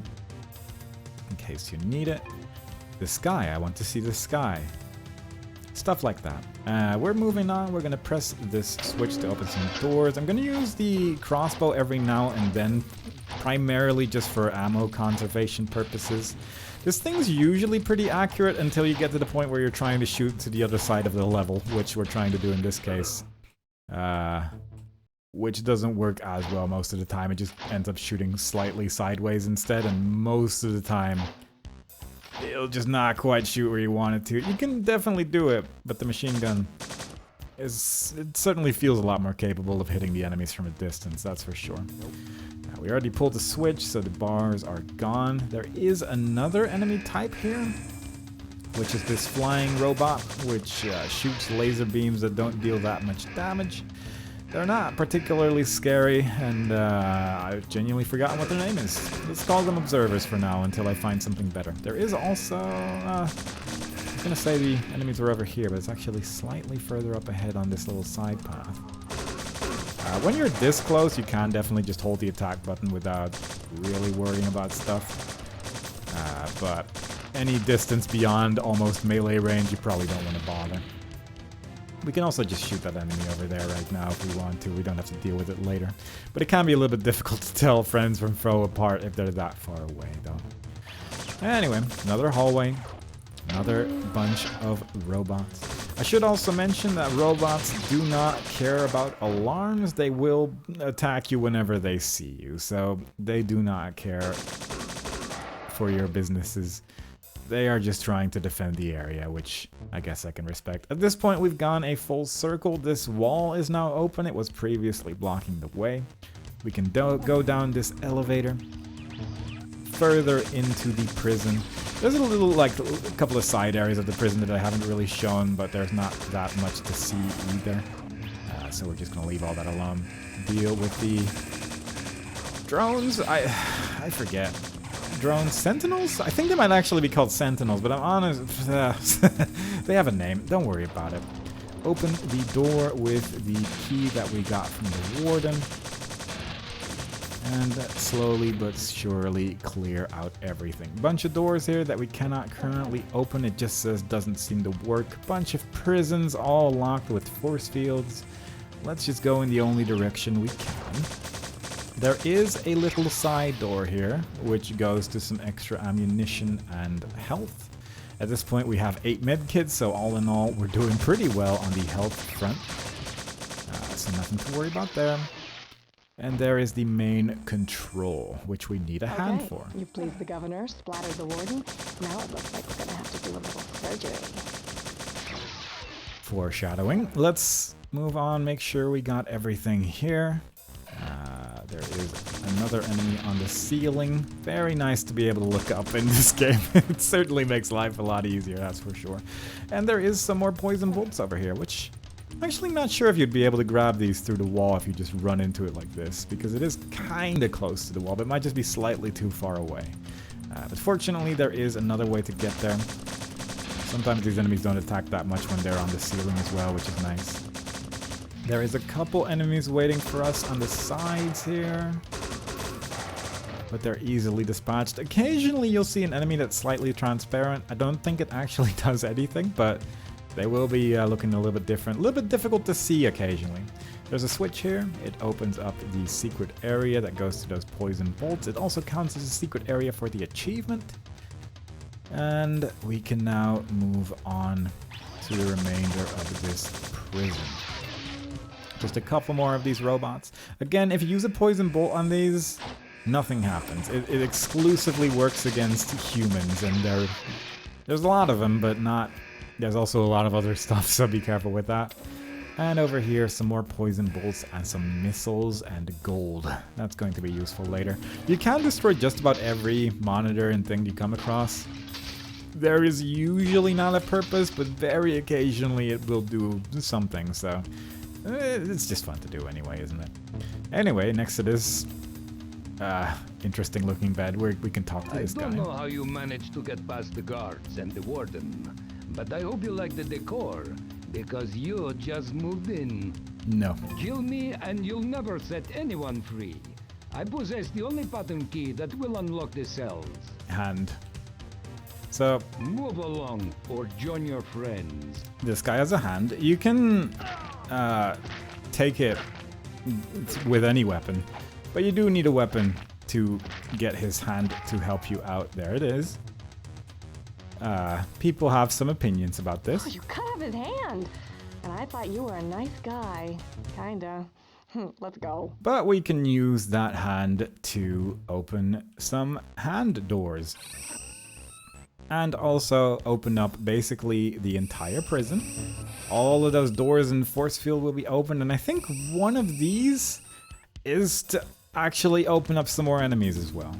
in case you need it. The sky, I want to see the sky. Stuff like that. We're moving on. We're going to press this switch to open some doors. I'm going to use the crossbow every now and then, primarily just for ammo conservation purposes. This thing's usually pretty accurate until you get to the point where you're trying to shoot to the other side of the level, which we're trying to do in this case. Which doesn't work as well most of the time. It just ends up shooting slightly sideways instead, and most of the time it'll just not quite shoot where you want it to. You can definitely do it, but the machine gun it certainly feels a lot more capable of hitting the enemies from a distance, that's for sure. Now, we already pulled the switch, so the bars are gone. There is another enemy type here, which is this flying robot, which shoots laser beams that don't deal that much damage. They're not particularly scary, and I've genuinely forgotten what their name is. Let's call them observers for now until I find something better. There is also, I was gonna say the enemies are over here, but it's actually slightly further up ahead on this little side path. When you're this close, you can definitely just hold the attack button without really worrying about stuff. But any distance beyond almost melee range, you probably don't want to bother. We can also just shoot that enemy over there right now if we want to. We don't have to deal with it later. But it can be a little bit difficult to tell friends from foe apart if they're that far away, though. Anyway, another hallway. Another bunch of robots. I should also mention that robots do not care about alarms. They will attack you whenever they see you. So they do not care for your businesses. They are just trying to defend the area, which I guess I can respect. At this point, we've gone a full circle. This wall is now open. It was previously blocking the way. We can go down this elevator further into the prison. There's a little, like, a couple of side areas of the prison that I haven't really shown, but there's not that much to see either. So we're just gonna leave all that alone. Deal with the drones. I forget. Drone sentinels? I think they might actually be called sentinels, but I'm honest. They have a name. Don't worry about it. Open the door with the key that we got from the warden. And slowly but surely clear out everything. Bunch of doors here that we cannot currently open. It just says doesn't seem to work. Bunch of prisons all locked with force fields. Let's just go in the only direction we can. There is a little side door here, which goes to some extra ammunition and health. At this point, we have 8 medkits, so all in all, we're doing pretty well on the health front. So nothing to worry about there. And there is the main control, which we need a hand for. You pleased the governor, splattered the warden. Now it looks like we're gonna have to do a little surgery. Foreshadowing. Let's move on, make sure we got everything here. There is another enemy on the ceiling. Very nice to be able to look up in this game. It certainly makes life a lot easier, that's for sure. And there is some more poison bolts over here, which Actually not sure if you'd be able to grab these through the wall if you just run into it like this, because it is kinda close to the wall, but it might just be slightly too far away. But fortunately there is another way to get there. Sometimes these enemies don't attack that much when they're on the ceiling as well, which is nice. There is a couple enemies waiting for us on the sides here, but they're easily dispatched. Occasionally you'll see an enemy that's slightly transparent. I don't think it actually does anything, but they will be looking a little bit different. A little bit difficult to see occasionally. There's a switch here. It opens up the secret area that goes to those poison bolts. It also counts as a secret area for the achievement. And we can now move on to the remainder of this prison. Just a couple more of these robots. Again, if you use a poison bolt on these, nothing happens. It exclusively works against humans, and there's a lot of them, but not... There's also a lot of other stuff, so be careful with that. And over here, some more poison bolts and some missiles and gold. That's going to be useful later. You can destroy just about every monitor and thing you come across. There is usually not a purpose, but very occasionally it will do something, so... It's just fun to do anyway, isn't it? Anyway, next to this interesting looking bed where we can talk to this guy. I don't know how you managed to get past the guards and the warden, but I hope you like the decor, because you just moved in. No. Kill me and you'll never set anyone free. I possess the only pattern key that will unlock the cells. Hand. So... Move along or join your friends. This guy has a hand. You can take it with any weapon, but you do need a weapon to get his hand to help you out. There it is. People have some opinions about this. Oh, you cut off his hand! And I thought you were a nice guy. Kinda. Let's go. But we can use that hand to open some hand doors. And also open up basically the entire prison. All of those doors and force field will be open, and I think one of these is to actually open up some more enemies as well.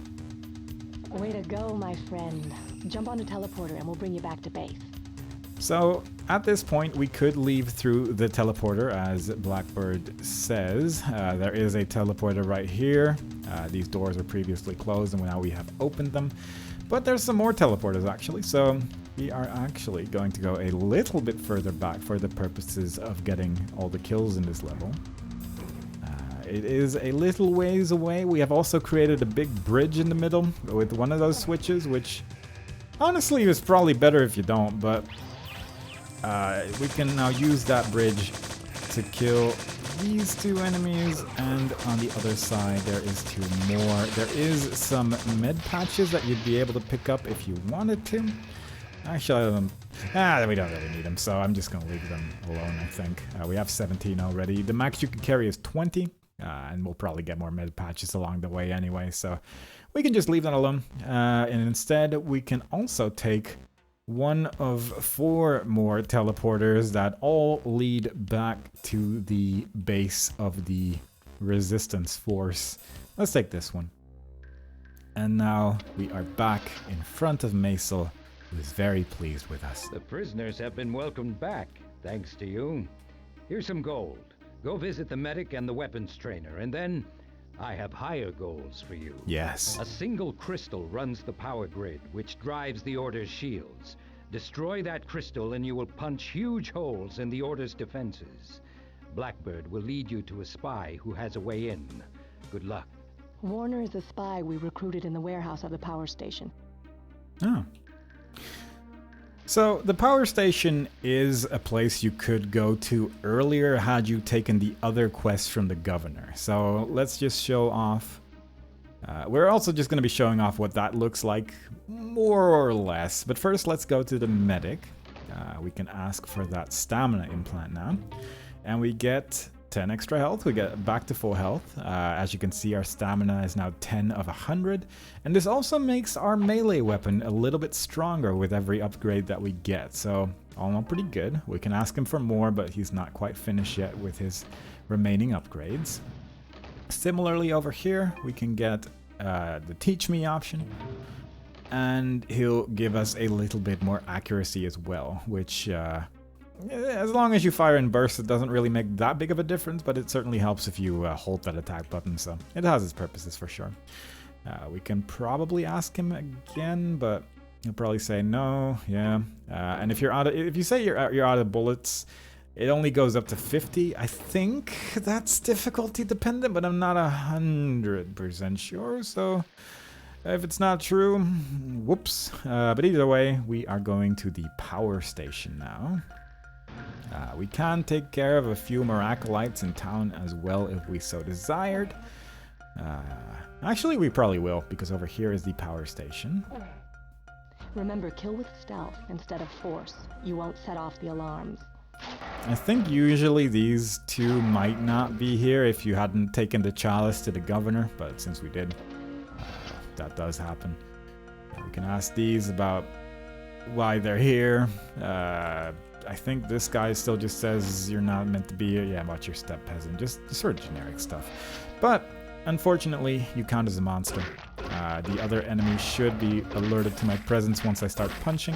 Way to go, my friend. Jump on a teleporter and we'll bring you back to base. So, at this point, we could leave through the teleporter, as Blackbird says. There is a teleporter right here. These doors were previously closed, and now we have opened them. But there's some more teleporters, actually, so we are actually going to go a little bit further back for the purposes of getting all the kills in this level. It is a little ways away. We have also created a big bridge in the middle with one of those switches, which honestly is probably better if you don't, but we can now use that bridge to kill these two enemies, and on the other side there is two more. There is some med patches that you'd be able to pick up if you wanted to. Actually, we don't really need them, so I'm just going to leave them alone, I think. We have 17 already. The max you can carry is 20, and we'll probably get more med patches along the way anyway, so we can just leave that alone. And instead, we can also take one of 4 more teleporters that all lead back to the base of the resistance force. Let's take this one. And now we are back in front of Maisel, who is very pleased with us. The prisoners have been welcomed back, thanks to you. Here's some gold. Go visit the medic and the weapons trainer, and then I have higher goals for you. Yes. A single crystal runs the power grid, which drives the Order's shields. Destroy that crystal and you will punch huge holes in the Order's defenses. Blackbird will lead you to a spy who has a way in. Good luck. Warner is a spy we recruited in the warehouse of the power station. Oh. So, the power station is a place you could go to earlier had you taken the other quest from the governor. So, let's just show off. We're also just going to be showing off what that looks like, more or less. But first, let's go to the medic. We can ask for that stamina implant now. And we get 10 extra health. We get back to full health. As you can see, our stamina is now 10 of 100. And this also makes our melee weapon a little bit stronger with every upgrade that we get. So, all in all, pretty good. We can ask him for more, but he's not quite finished yet with his remaining upgrades. Similarly, over here, we can get the Teach Me option. And he'll give us a little bit more accuracy as well, which As long as you fire in bursts, it doesn't really make that big of a difference, but it certainly helps if you hold that attack button, so it has its purposes for sure. We can probably ask him again, but he'll probably say no, yeah. And if you say you're out of bullets, it only goes up to 50. I think that's difficulty dependent, but I'm not 100% sure, so if it's not true, whoops. But either way, we are going to the power station now. We can take care of a few more acolytes in town as well if we so desired. Actually, we probably will, because over here is the power station. Remember, kill with stealth instead of force. You won't set off the alarms. I think usually these two might not be here if you hadn't taken the chalice to the governor, but since we did, that does happen. We can ask these about why they're here. I think this guy still just says you're not meant to be here. Yeah, about your step peasant. Just sort of generic stuff. But unfortunately, you count as a monster. The other enemies should be alerted to my presence once I start punching.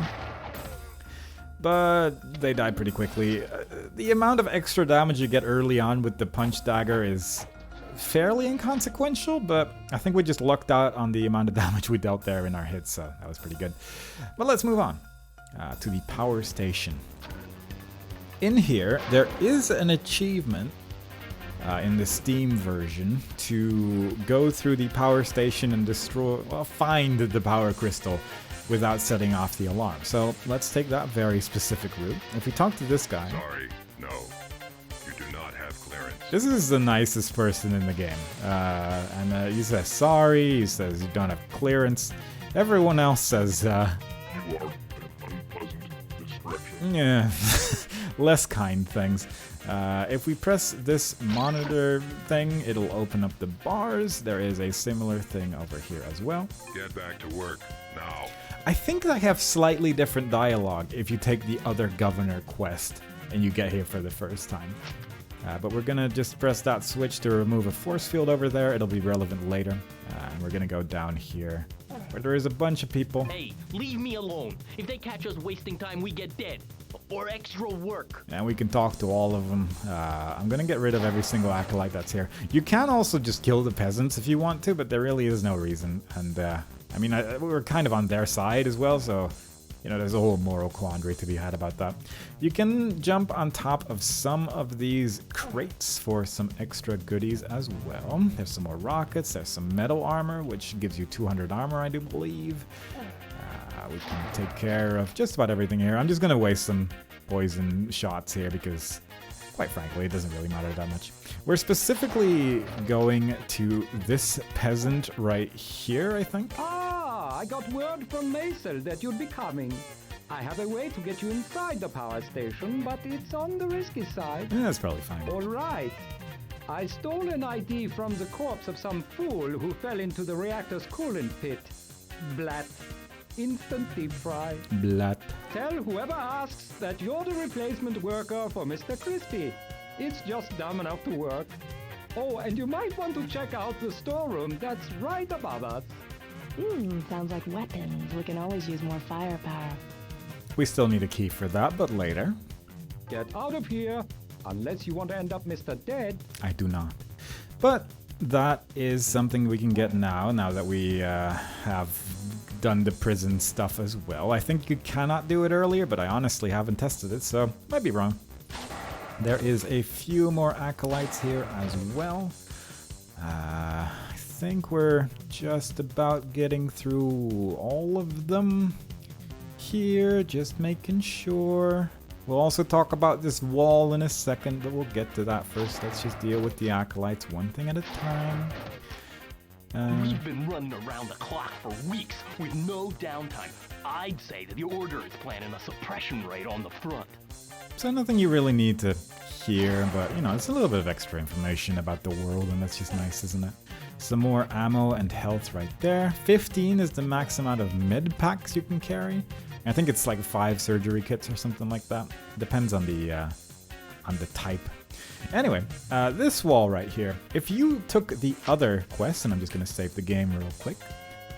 But they die pretty quickly. The amount of extra damage you get early on with the punch dagger is fairly inconsequential, but I think we just lucked out on the amount of damage we dealt there in our hits, so that was pretty good. But let's move on to the power station. In here, there is an achievement in the Steam version to go through the power station and find the power crystal without setting off the alarm. So let's take that very specific route. If we talk to this guy... Sorry, no. You do not have clearance. This is the nicest person in the game. And he says sorry, he says you don't have clearance. Everyone else says... You are an unpleasant description. Yeah, less kind things. If we press this monitor thing, it'll open up the bars. There is a similar thing over here as well. Get back to work, now. I think I have slightly different dialogue if you take the other governor quest and you get here for the first time. But we're gonna just press that switch to remove a force field over there. It'll be relevant later. And we're gonna go down here where there is a bunch of people. Hey, leave me alone. If they catch us wasting time, we get dead. Or extra work. And we can talk to all of them. I'm gonna get rid of every single acolyte that's here. You can also just kill the peasants if you want to, but there really is no reason. And I mean, we were kind of on their side as well, so you know, there's a whole moral quandary to be had about that. You can jump on top of some of these crates for some extra goodies as well. There's some more rockets, there's some metal armor, which gives you 200 armor, I do believe. We can take care of just about everything here. I'm just gonna waste some poison shots here because, quite frankly, it doesn't really matter that much. We're specifically going to this peasant right here, I think. I got word from Maisel that you'd be coming. I have a way to get you inside the power station, but it's on the risky side. Yeah, that's probably fine. All right. I stole an ID from the corpse of some fool who fell into the reactor's coolant pit. Blat. Instant deep fry. Blat. Tell whoever asks that you're the replacement worker for Mr. Crispy. It's just dumb enough to work. Oh, and you might want to check out the storeroom that's right above us. Sounds like weapons. We can always use more firepower. We still need a key for that, but later. Get out of here, unless you want to end up Mr. Dead. I do not. But that is something we can get now that we have done the prison stuff as well. I think you cannot do it earlier, but I honestly haven't tested it, so might be wrong. There is a few more acolytes here as well. I think we're just about getting through all of them here, just making sure. We'll also talk about this wall in a second, but we'll get to that first. Let's just deal with the acolytes one thing at a time. We've been running around the clock for weeks with no downtime. I'd say that the Order is planning a suppression raid on the front. So nothing you really need to hear, but you know, it's a little bit of extra information about the world, and that's just nice, isn't it? Some more ammo and health right there. 15 is the max amount of med packs you can carry. I think it's like 5 surgery kits or something like that. Depends on the type. Anyway, this wall right here. If you took the other quest, and I'm just going to save the game real quick.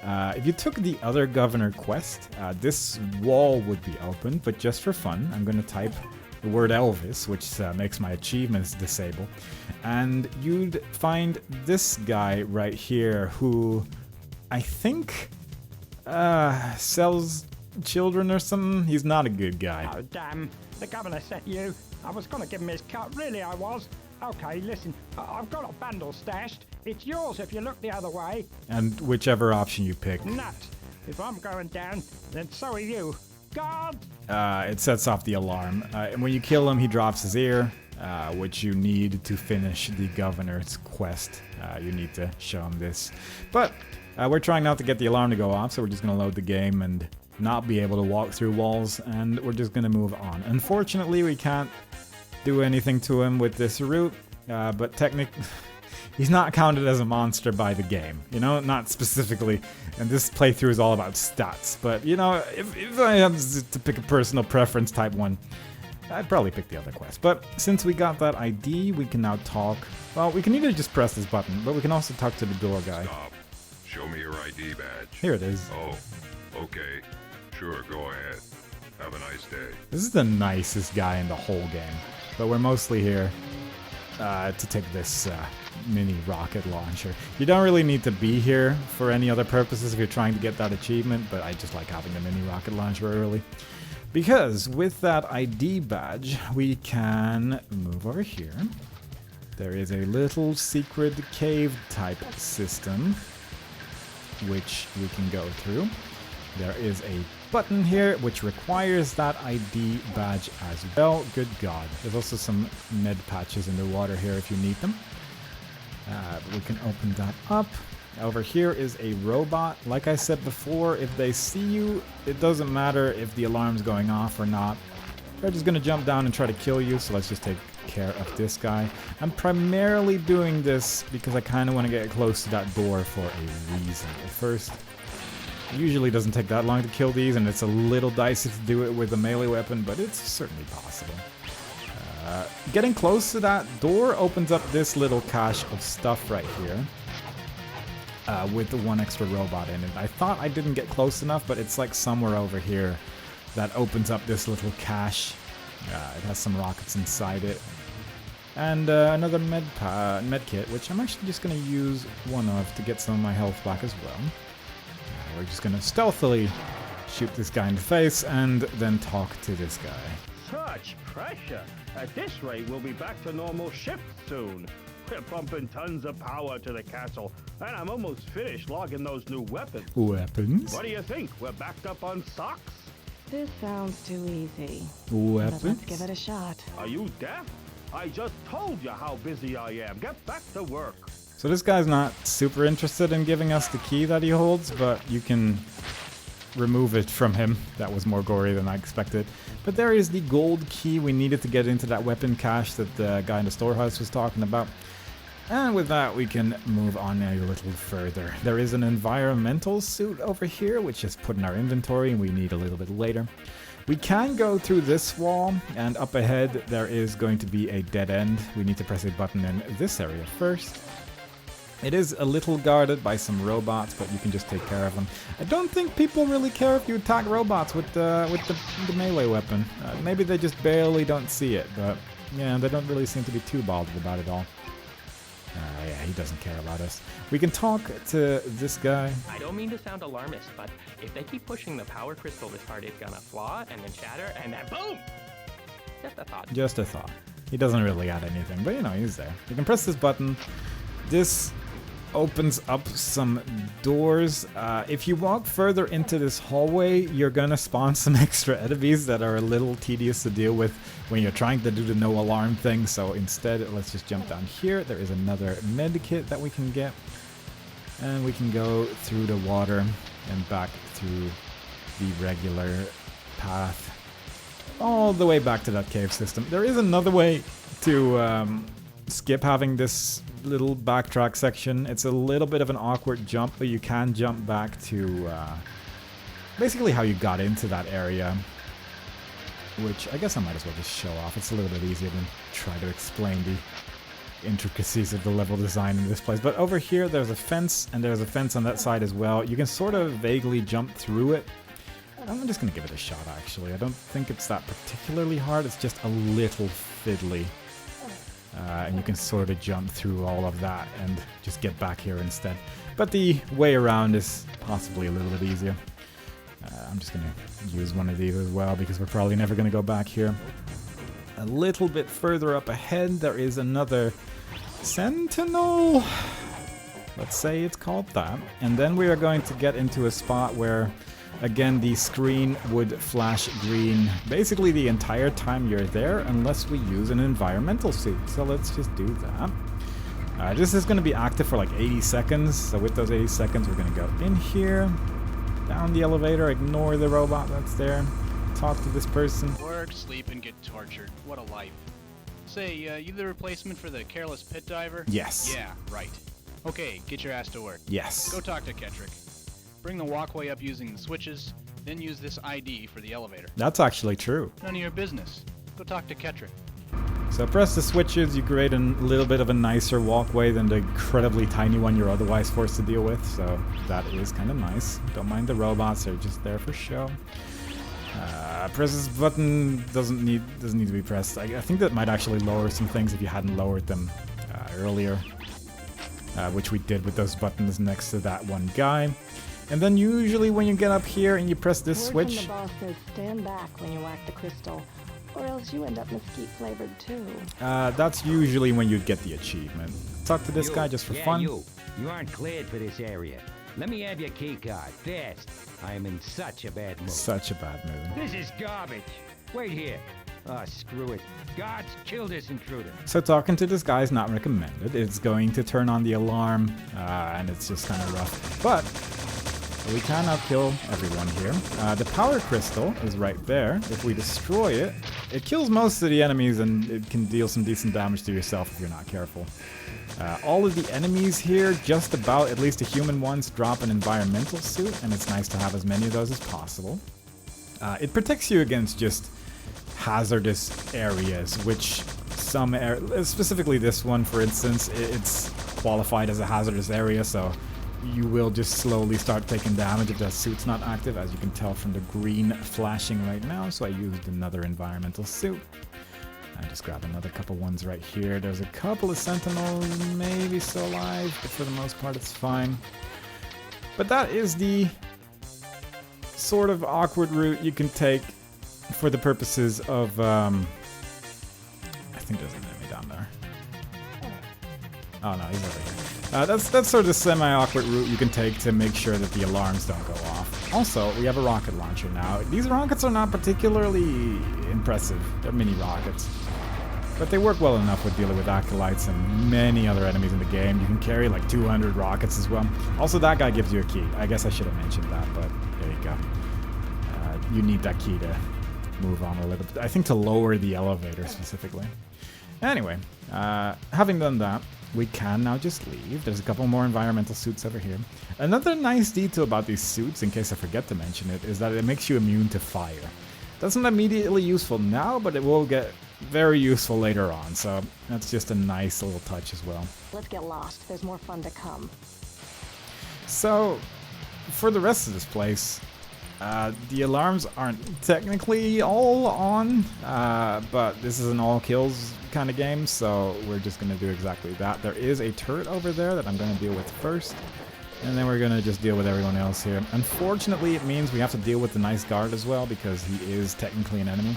If you took the other governor quest, this wall would be open, but just for fun, I'm going to type the word Elvis, which makes my achievements disable. And you'd find this guy right here who I think sells children or something. He's not a good guy. Oh, damn. The governor sent you. I was gonna give him his cut, really I was. Okay, listen, I've got a bundle stashed. It's yours if you look the other way. And whichever option you pick. Nut. If I'm going down, then so are you. Guard! It sets off the alarm. And when you kill him, he drops his ear, which you need to finish the governor's quest. You need to show him this. But we're trying not to get the alarm to go off, so we're just going to load the game and not be able to walk through walls, and we're just going to move on. Unfortunately, we can't do anything to him with this route, but technically he's not counted as a monster by the game, you know, not specifically. And this playthrough is all about stats, but you know, if I have to pick a personal preference type one, I'd probably pick the other quest. But since we got that ID, we can now talk. Well, we can either just press this button, but we can also talk to the door guy. Stop. Show me your ID badge. Here it is. Oh, okay. Sure, go ahead. Have a nice day. This is the nicest guy in the whole game, but we're mostly here to take this mini rocket launcher. You don't really need to be here for any other purposes if you're trying to get that achievement, but I just like having the mini rocket launcher early. Because with that ID badge, we can move over here. There is a little secret cave type system, which we can go through. There is a button here which requires that ID badge as well. Good God. There's also some med patches in the water here if you need them. We can open that up. Over here is a robot. Like I said before, if they see you, it doesn't matter if the alarm's going off or not. They're just going to jump down and try to kill you, so let's just take care of this guy. I'm primarily doing this because I kind of want to get close to that door for a reason. At first, it usually doesn't take that long to kill these, and it's a little dicey to do it with a melee weapon, but it's certainly possible. Getting close to that door opens up this little cache of stuff right here. With the one extra robot in it. I thought I didn't get close enough, but it's like somewhere over here that opens up this little cache. It has some rockets inside it. And another med kit, which I'm actually just going to use one of to get some of my health back as well. We're just going to stealthily shoot this guy in the face and then talk to this guy. Such pressure! At this rate, we'll be back to normal shift soon. We're pumping tons of power to the castle, and I'm almost finished logging those new weapons. Weapons? What do you think? We're backed up on socks? This sounds too easy. Weapons? But let's give it a shot. Are you deaf? I just told you how busy I am. Get back to work. So this guy's not super interested in giving us the key that he holds, but you can remove it from him. That was more gory than I expected. But there is the gold key we needed to get into that weapon cache that the guy in the storehouse was talking about. And with that, we can move on a little further. There is an environmental suit over here, which is put in our inventory, and we need a little bit later. We can go through this wall, and up ahead there is going to be a dead end. We need to press a button in this area first. It is a little guarded by some robots, but you can just take care of them. I don't think people really care if you attack robots with the melee weapon. Maybe they just barely don't see it, but yeah, they don't really seem to be too bothered about it all. Yeah, he doesn't care about us. We can talk to this guy. I don't mean to sound alarmist, but if they keep pushing the power crystal this hard, it's gonna flaw and then shatter and then boom! Just a thought. Just a thought. He doesn't really add anything, but you know, he's there. You can press this button. This opens up some doors. If you walk further into this hallway, you're gonna spawn some extra enemies that are a little tedious to deal with when you're trying to do the no alarm thing. So instead, let's just jump down here. There is another med kit that we can get. And we can go through the water and back through the regular path all the way back to that cave system. There is another way to skip having this little backtrack section. It's a little bit of an awkward jump, but you can jump back to basically how you got into that area, which I guess I might as well just show off. It's a little bit easier than try to explain the intricacies of the level design in this place. But over here there's a fence, and there's a fence on that side as well. You can sort of vaguely jump through it. I'm just gonna give it a shot, actually. I don't think it's that particularly hard. It's just a little fiddly. And you can sort of jump through all of that and just get back here instead. But the way around is possibly a little bit easier. I'm just gonna use one of these as well because we're probably never gonna go back here. A little bit further up ahead, there is another sentinel. Let's say it's called that. And then we are going to get into a spot where, again, the screen would flash green basically the entire time you're there unless we use an environmental suit. So let's just do that. This is going to be active for like 80 seconds. So with those 80 seconds, we're going to go in here, down the elevator, ignore the robot that's there, talk to this person. Work, sleep, and get tortured. What a life. Say, you the replacement for the careless pit diver? Yes. Yeah, right. Okay, get your ass to work. Yes. Go talk to Kettrick. Bring the walkway up using the switches, then use this ID for the elevator. That's actually true. None of your business. Go talk to Kettrick. So press the switches, you create a little bit of a nicer walkway than the incredibly tiny one you're otherwise forced to deal with, so that is kind of nice. Don't mind the robots, they're just there for show. Press this button, doesn't need to be pressed. I think that might actually lower some things if you hadn't lowered them earlier. Which we did with those buttons next to that one guy. And then usually when you get up here and you press this switch... The boss says stand back when you whack the crystal, or else you end up mesquite flavored too. That's usually when you'd get the achievement. Talk to this guy just for fun. You aren't cleared for this area. Let me have your key card, fast. I am in such a bad mood. Such a bad mood. This is garbage. Wait here. Ah, screw it. Guards, kill this intruder. So talking to this guy is not recommended. It's going to turn on the alarm, and it's just kind of rough. But we can now kill everyone here. The power crystal is right there. If we destroy it, it kills most of the enemies, and it can deal some decent damage to yourself if you're not careful. All of the enemies here, just about, at least the human ones, drop an environmental suit, and it's nice to have as many of those as possible. It protects you against just hazardous areas, which some specifically this one, for instance, it's qualified as a hazardous area, so you will just slowly start taking damage if that suit's not active, as you can tell from the green flashing right now. So I used another environmental suit. I just grabbed another couple ones right here. There's a couple of sentinels maybe still alive, but for the most part it's fine. But that is the sort of awkward route you can take for the purposes of, I think there's an enemy down there. Oh no, he's over here. That's sort of the semi-awkward route you can take to make sure that the alarms don't go off. Also, we have a rocket launcher now. These rockets are not particularly impressive. They're mini rockets. But they work well enough with dealing with acolytes and many other enemies in the game. You can carry like 200 rockets as well. Also, that guy gives you a key. I guess I should have mentioned that, but there you go. You need that key to move on a little bit. I think to lower the elevator specifically. Anyway, having done that, we can now just leave. There's a couple more environmental suits over here. Another nice detail about these suits, in case I forget to mention it, is that it makes you immune to fire. That's not immediately useful now, but it will get very useful later on, so that's just a nice little touch as well. Let's get lost. There's more fun to come. So, for the rest of this place, the alarms aren't technically all on, but this is an all kills kind of game, so we're just going to do exactly that. There is a turret over there that I'm going to deal with first, and then we're going to just deal with everyone else here. Unfortunately, it means we have to deal with the nice guard as well, because he is technically an enemy.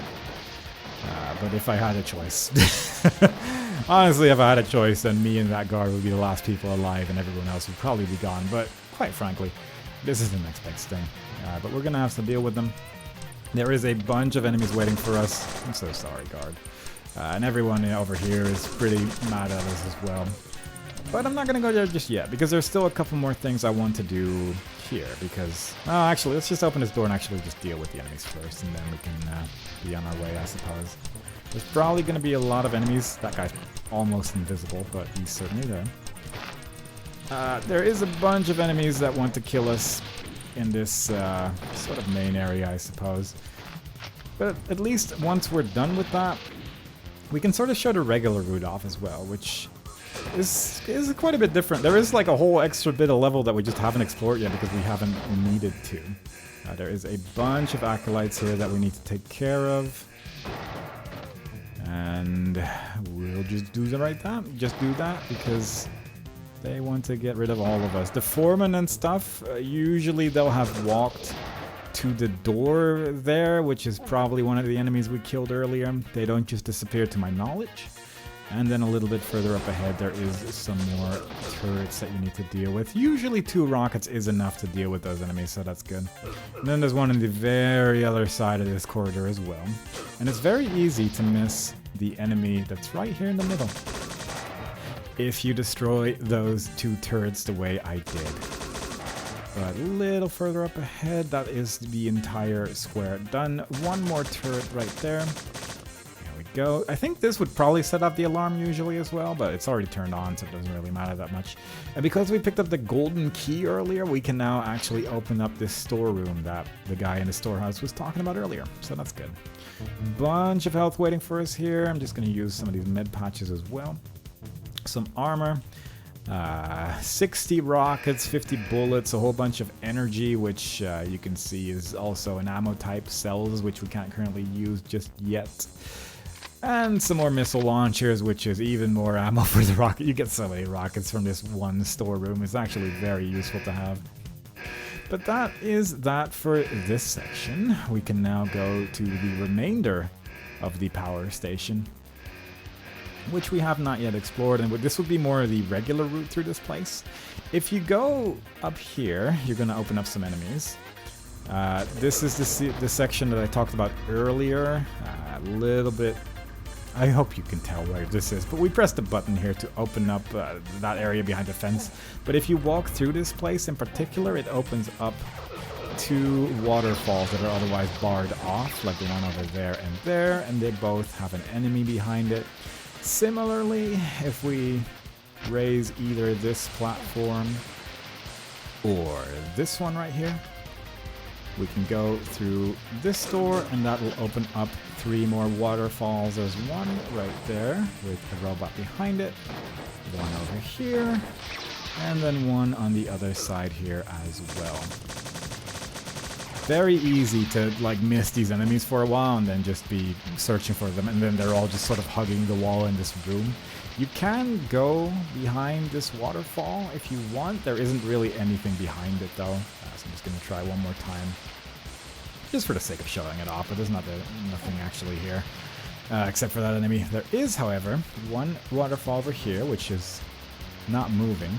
But if I had a choice, honestly, if I had a choice, then me and that guard would be the last people alive, and everyone else would probably be gone. But quite frankly, this is the next best thing. But we're going to have to deal with them. There is a bunch of enemies waiting for us. I'm so sorry, guard. And everyone over here is pretty mad at us as well. But I'm not going to go there just yet, because there's still a couple more things I want to do here. Because, actually, let's just open this door and actually just deal with the enemies first, and then we can be on our way, I suppose. There's probably going to be a lot of enemies. That guy's almost invisible, but he's certainly there. There is a bunch of enemies that want to kill us in this sort of main area, I suppose. But at least once we're done with that, we can sort of show the regular route off as well, which is quite a bit different. There is like a whole extra bit of level that we just haven't explored yet because we haven't needed to. There is a bunch of acolytes here that we need to take care of. And we'll just do that because they want to get rid of all of us. The foremen and stuff, usually they'll have walked to the door there, which is probably one of the enemies we killed earlier. They don't just disappear to my knowledge. And then a little bit further up ahead, there is some more turrets that you need to deal with. Usually 2 rockets is enough to deal with those enemies, so that's good. And then there's one on the very other side of this corridor as well. And it's very easy to miss the enemy that's right here in the middle, if you destroy those 2 turrets the way I did. But a little further up ahead, that is the entire square done. One more turret right there. Go. I think this would probably set off the alarm usually as well, but it's already turned on, so it doesn't really matter that much. And because we picked up the golden key earlier, we can now actually open up this storeroom that the guy in the storehouse was talking about earlier, so that's good. Bunch of health waiting for us here. I'm just going to use some of these med patches as well. Some armor. 60 rockets, 50 bullets, a whole bunch of energy, which you can see is also an ammo type, cells, which we can't currently use just yet. And some more missile launchers, which is even more ammo for the rocket. You get so many rockets from this one storeroom. It's actually very useful to have. But that is that for this section. We can now go to the remainder of the power station, which we have not yet explored. And this would be more of the regular route through this place. If you go up here, you're going to open up some enemies. This is the section that I talked about earlier. A little bit... I hope you can tell where this is, but we pressed the button here to open up that area behind the fence. But if you walk through this place in particular, it opens up 2 waterfalls that are otherwise barred off, like the one over there, and they both have an enemy behind it. Similarly, if we raise either this platform or this one right here, we can go through this door, and that will open up 3 more waterfalls. There's one right there with a robot behind it, one over here, and then one on the other side here as well. Very easy to like miss these enemies for a while and then just be searching for them, and then they're all just sort of hugging the wall in this room. You can go behind this waterfall if you want. There isn't really anything behind it though, so I'm just going to try one more time. Just for the sake of showing it off, but there's nothing actually here, except for that enemy. There is, however, one waterfall over here, which is not moving.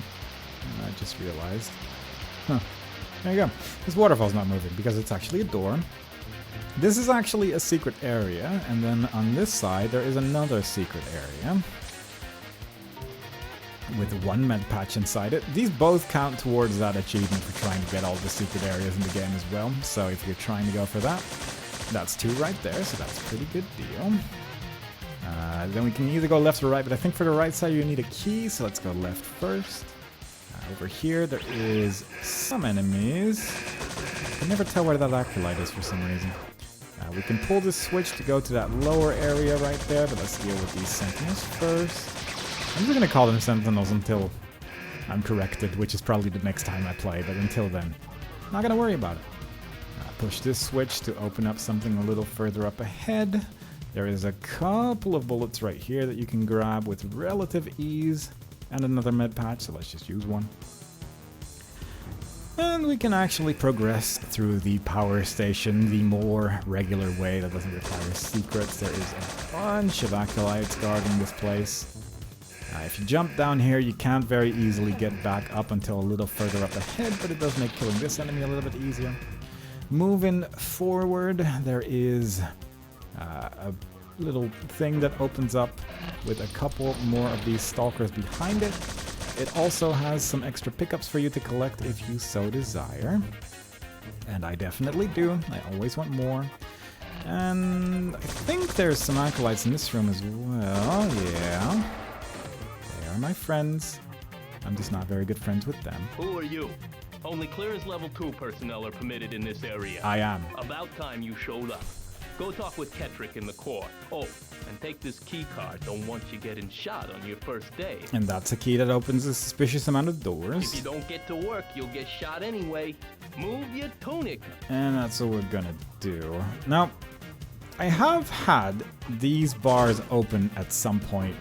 I just realized. Huh. There you go. This waterfall's not moving because it's actually a door. This is actually a secret area, and then on this side there is another secret area with 1 med patch inside it. These both count towards that achievement for trying to get all the secret areas in the game as well. So if you're trying to go for that, that's 2 right there, so that's a pretty good deal. Then we can either go left or right, but I think for the right side you need a key, so let's go left first. Over here there is some enemies. I can never tell where that acolyte is for some reason. We can pull this switch to go to that lower area right there, but let's deal with these sentinels first. I'm just going to call them sentinels until I'm corrected, which is probably the next time I play, but until then, not going to worry about it. Push this switch to open up something a little further up ahead. There is a couple of bullets right here that you can grab with relative ease, and another med patch, so let's just use one. And we can actually progress through the power station the more regular way that doesn't require secrets. There is a bunch of acolytes guarding this place. If you jump down here, you can't very easily get back up until a little further up ahead, but it does make killing this enemy a little bit easier. Moving forward, there is a little thing that opens up with a couple more of these stalkers behind it. It also has some extra pickups for you to collect if you so desire. And I definitely do. I always want more. And I think there's some acolytes in this room as well. Yeah. They are my friends. I'm just not very good friends with them. Who are you? Only clearance level 2 personnel are permitted in this area. I am. About time you showed up. Go talk with Ketrick in the core. Oh, and take this key card. Don't want you getting shot on your first day. And that's a key that opens a suspicious amount of doors. If you don't get to work, you'll get shot anyway. Move your tunic. And that's what we're gonna do. Now, I have had these bars open at some point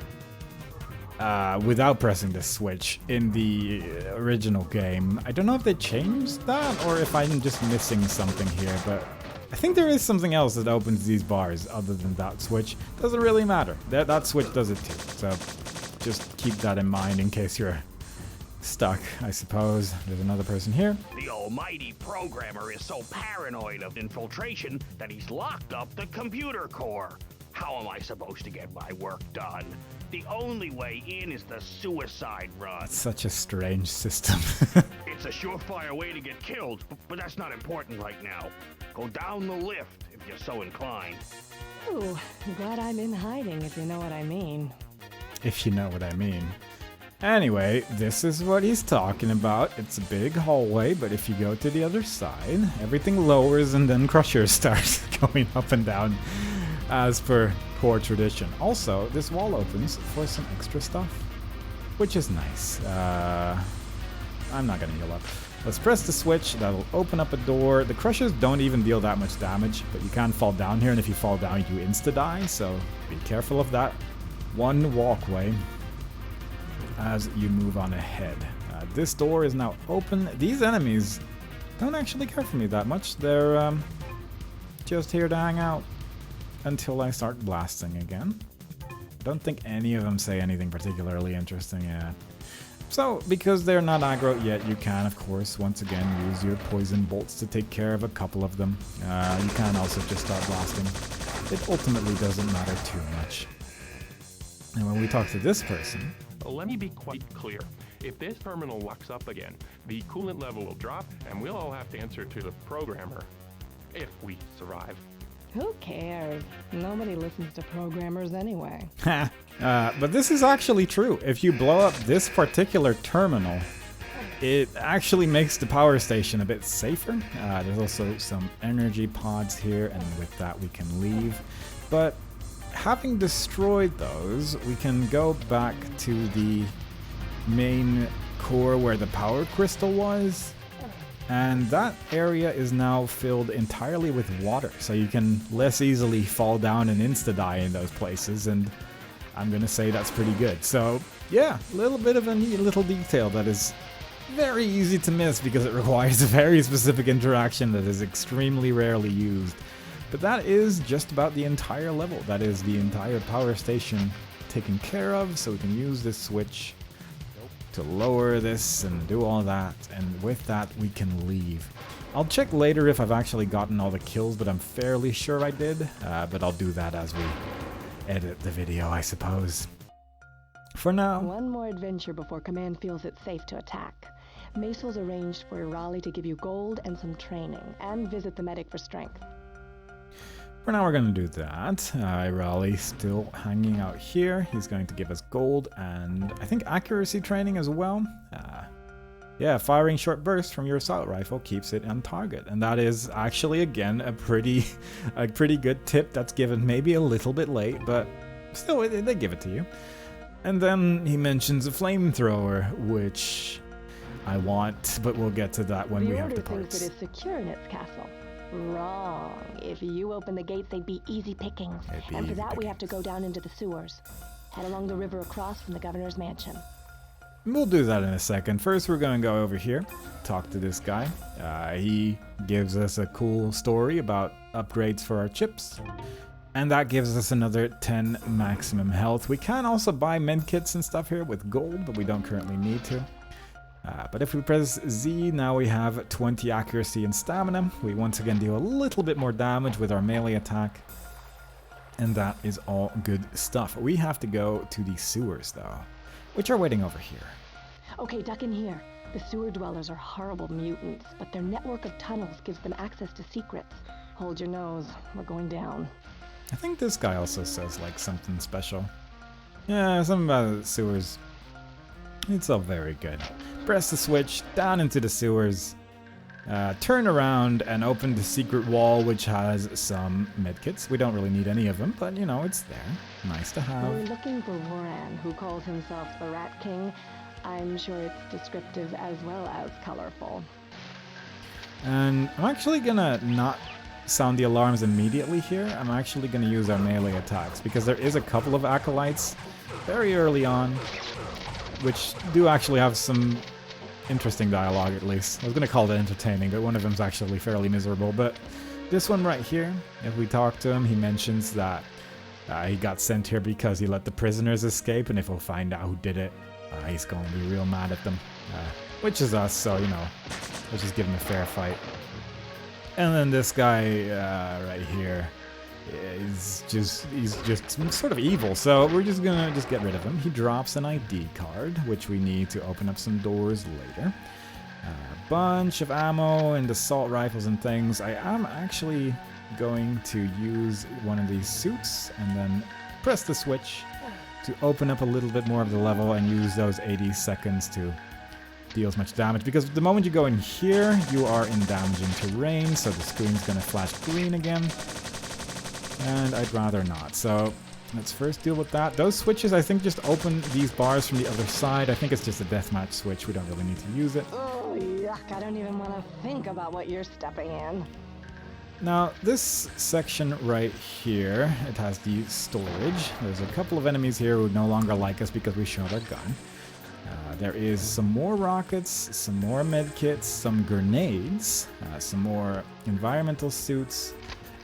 without pressing the switch in the original game. I don't know if they changed that or if I'm just missing something here, but I think there is something else that opens these bars other than that switch. Doesn't really matter. That switch does it too. So just keep that in mind in case you're stuck, I suppose. There's another person here. The almighty programmer is so paranoid of infiltration that he's locked up the computer core. How am I supposed to get my work done? The only way in is the suicide run. It's such a strange system. It's a surefire way to get killed, but that's not important right now. Go down the lift if you're so inclined. Ooh, I'm glad I'm in hiding, if you know what I mean. If you know what I mean. Anyway, this is what he's talking about. It's a big hallway, but if you go to the other side, everything lowers and then Crusher starts going up and down as per core tradition. Also, this wall opens for some extra stuff, which is nice. I'm not gonna heal up. Let's press the switch. That'll open up a door. The Crushers don't even deal that much damage, but you can fall down here, and if you fall down, you insta-die, so be careful of that. One walkway as you move on ahead. This door is now open. These enemies don't actually care for me that much. They're just here to hang out until I start blasting again. Don't think any of them say anything particularly interesting yet. So, because they're not aggro yet, you can, of course, once again, use your poison bolts to take care of a couple of them. You can also just start blasting. It ultimately doesn't matter too much. And when we talk to this person... Let me be quite clear. If this terminal locks up again, the coolant level will drop, and we'll all have to answer to the programmer. If we survive. Who cares? Nobody listens to programmers anyway. But this is actually true. If you blow up this particular terminal, it actually makes the power station a bit safer. There's also some energy pods here, and with that we can leave. But having destroyed those, we can go back to the main core where the power crystal was. And that area is now filled entirely with water, so you can less easily fall down and insta-die in those places, and I'm gonna say that's pretty good. So, yeah, a little bit of a neat little detail that is very easy to miss because it requires a very specific interaction that is extremely rarely used. But that is just about the entire level. That is the entire power station taken care of, so we can use this switch to lower this and do all that, and with that we can leave. I'll check later if I've actually gotten all the kills, but I'm fairly sure I did, but I'll do that as we edit the video, I suppose. For now... One more adventure before Command feels it's safe to attack. Macel's arranged for Irali to give you gold and some training, and visit the medic for strength. For now, we're going to do that. Irali's still hanging out here. He's going to give us gold and I think accuracy training as well. Yeah, firing short bursts from your assault rifle keeps it on target. And that is actually, again, a pretty good tip that's given maybe a little bit late, but still, they give it to you. And then he mentions a flamethrower, which I want, but we'll get to that when we have the parts. The Order thinks it is secure in its castle. Wrong. If you open the gates, they'd be easy pickings. And for that, we have to go down into the sewers. Head along the river across from the governor's mansion. We'll do that in a second. First, we're going to go over here, talk to this guy. He gives us a cool story about upgrades for our chips. And that gives us another 10 maximum health. We can also buy medkits and stuff here with gold, but we don't currently need to. But if we press Z, now we have 20 accuracy and stamina. We once again deal a little bit more damage with our melee attack. And that is all good stuff. We have to go to the sewers, though, which are waiting over here. Okay, duck in here. The sewer dwellers are horrible mutants, but their network of tunnels gives them access to secrets. Hold your nose. We're going down. I think this guy also says, like, something special. Yeah, something about the sewers. It's all very good. Press the switch, down into the sewers. turn around and open the secret wall, which has some medkits. We don't really need any of them, but you know, it's there. Nice to have. We're looking for Voran, who calls himself the Rat King. I'm sure it's descriptive as well as colorful. And I'm actually gonna not sound the alarms immediately here. I'm actually gonna use our melee attacks, because there is a couple of acolytes very early on, which do actually have some interesting dialogue, at least. I was gonna call it entertaining, but one of them's actually fairly miserable. But this one right here, if we talk to him, he mentions that he got sent here because he let the prisoners escape, and if we'll find out who did it, he's gonna be real mad at them. Which is us, so, you know, let's just give him a fair fight. And then this guy right here he's just sort of evil, so we're just gonna get rid of him. He drops an ID card, which we need to open up some doors later. A bunch of ammo and assault rifles and things. I am actually going to use one of these suits and then press the switch to open up a little bit more of the level and use those 80 seconds to deal as much damage, because the moment you go in here, you are in damaging terrain, so the screen's gonna flash green again. And I'd rather not, so let's first deal with that. Those switches, I think, just open these bars from the other side. I think it's just a deathmatch switch. We don't really need to use it. Oh, yuck. I don't even want to think about what you're stepping in. Now, this section right here, it has the storage. There's a couple of enemies here who no longer like us because we shot our gun. There is some more rockets, some more medkits, some grenades, some more environmental suits,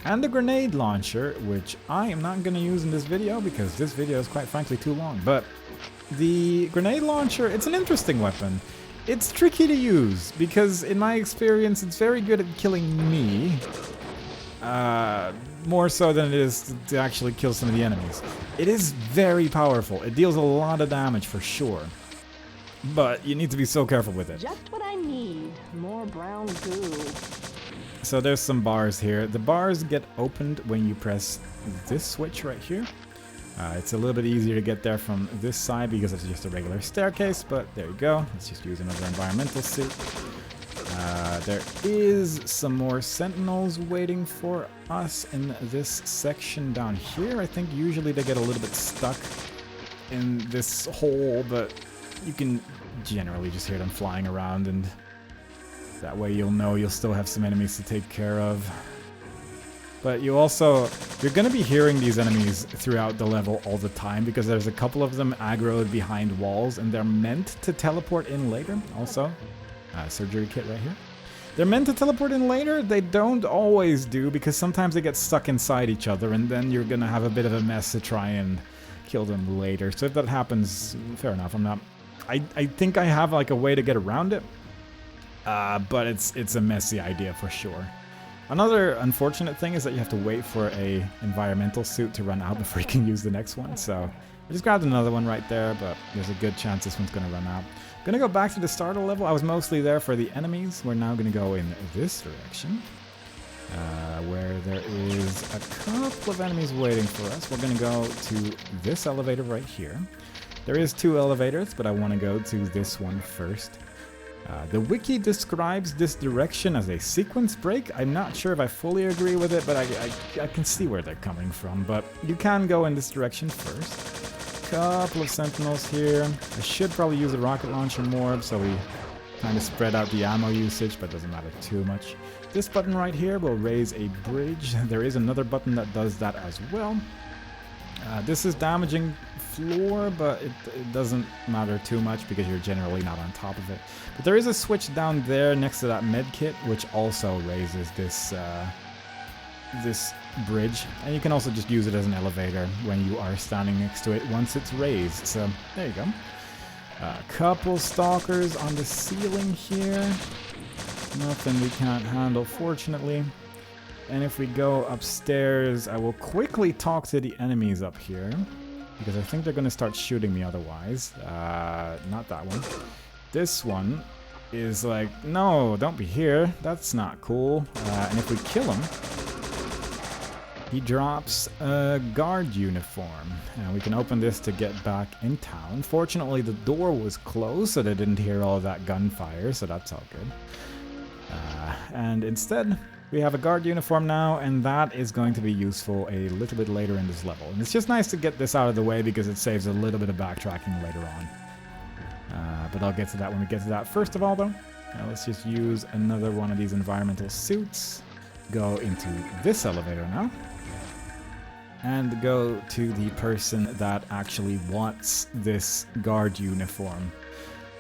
and a grenade launcher, which I am not going to use in this video because this video is quite frankly too long. But the grenade launcher, it's an interesting weapon. It's tricky to use because in my experience it's very good at killing me. More so than it is to actually kill some of the enemies. It is very powerful. It deals a lot of damage for sure. But you need to be so careful with it. Just what I need. More brown goo. So there's some bars here. The bars get opened when you press this switch right here. It's a little bit easier to get there from this side because it's just a regular staircase, but there you go. Let's just use another environmental suit. There is some more sentinels waiting for us in this section down here. I think usually they get a little bit stuck in this hole, but you can generally just hear them flying around, and that way you'll know you'll still have some enemies to take care of. But you're going to be hearing these enemies throughout the level all the time because there's a couple of them aggroed behind walls, and they're meant to teleport in later. Also, surgery kit right here. They're meant to teleport in later. They don't always do because sometimes they get stuck inside each other, and then you're going to have a bit of a mess to try and kill them later. So if that happens, fair enough. I think I have like a way to get around it, but it's a messy idea for sure. Another unfortunate thing is that you have to wait for a environmental suit to run out before you can use the next one. So I just grabbed another one right there, but there's a good chance this one's going to run out. Gonna go back to the starter level. I was mostly there for the enemies. We're now going to go in this direction, where there is a couple of enemies waiting for us. We're going to go to this elevator right here. There is 2 elevators, but I want to go to this one first. The wiki describes this direction as a sequence break. I'm not sure if I fully agree with it, but I can see where they're coming from. But you can go in this direction first. Couple of sentinels here. I should probably use a rocket launcher more, so we kind of spread out the ammo usage, but it doesn't matter too much. This button right here will raise a bridge. There is another button that does that as well. This is damaging floor, but it doesn't matter too much because you're generally not on top of it. But there is a switch down there next to that med kit, which also raises this this bridge, and you can also just use it as an elevator when you are standing next to it once it's raised. So there you go. A couple stalkers on the ceiling here. Nothing we can't handle, fortunately. And if we go upstairs, I will quickly talk to the enemies up here, because I think they're going to start shooting me otherwise. Not that one. This one is like, no, don't be here. That's not cool. And if we kill him, he drops a guard uniform. And we can open this to get back in town. Fortunately, the door was closed, so they didn't hear all of that gunfire, so that's all good. And instead, we have a guard uniform now, and that is going to be useful a little bit later in this level. And it's just nice to get this out of the way because it saves a little bit of backtracking later on. But I'll get to that when we get to that. First of all, though, let's just use another one of these environmental suits. Go into this elevator now. And go to the person that actually wants this guard uniform.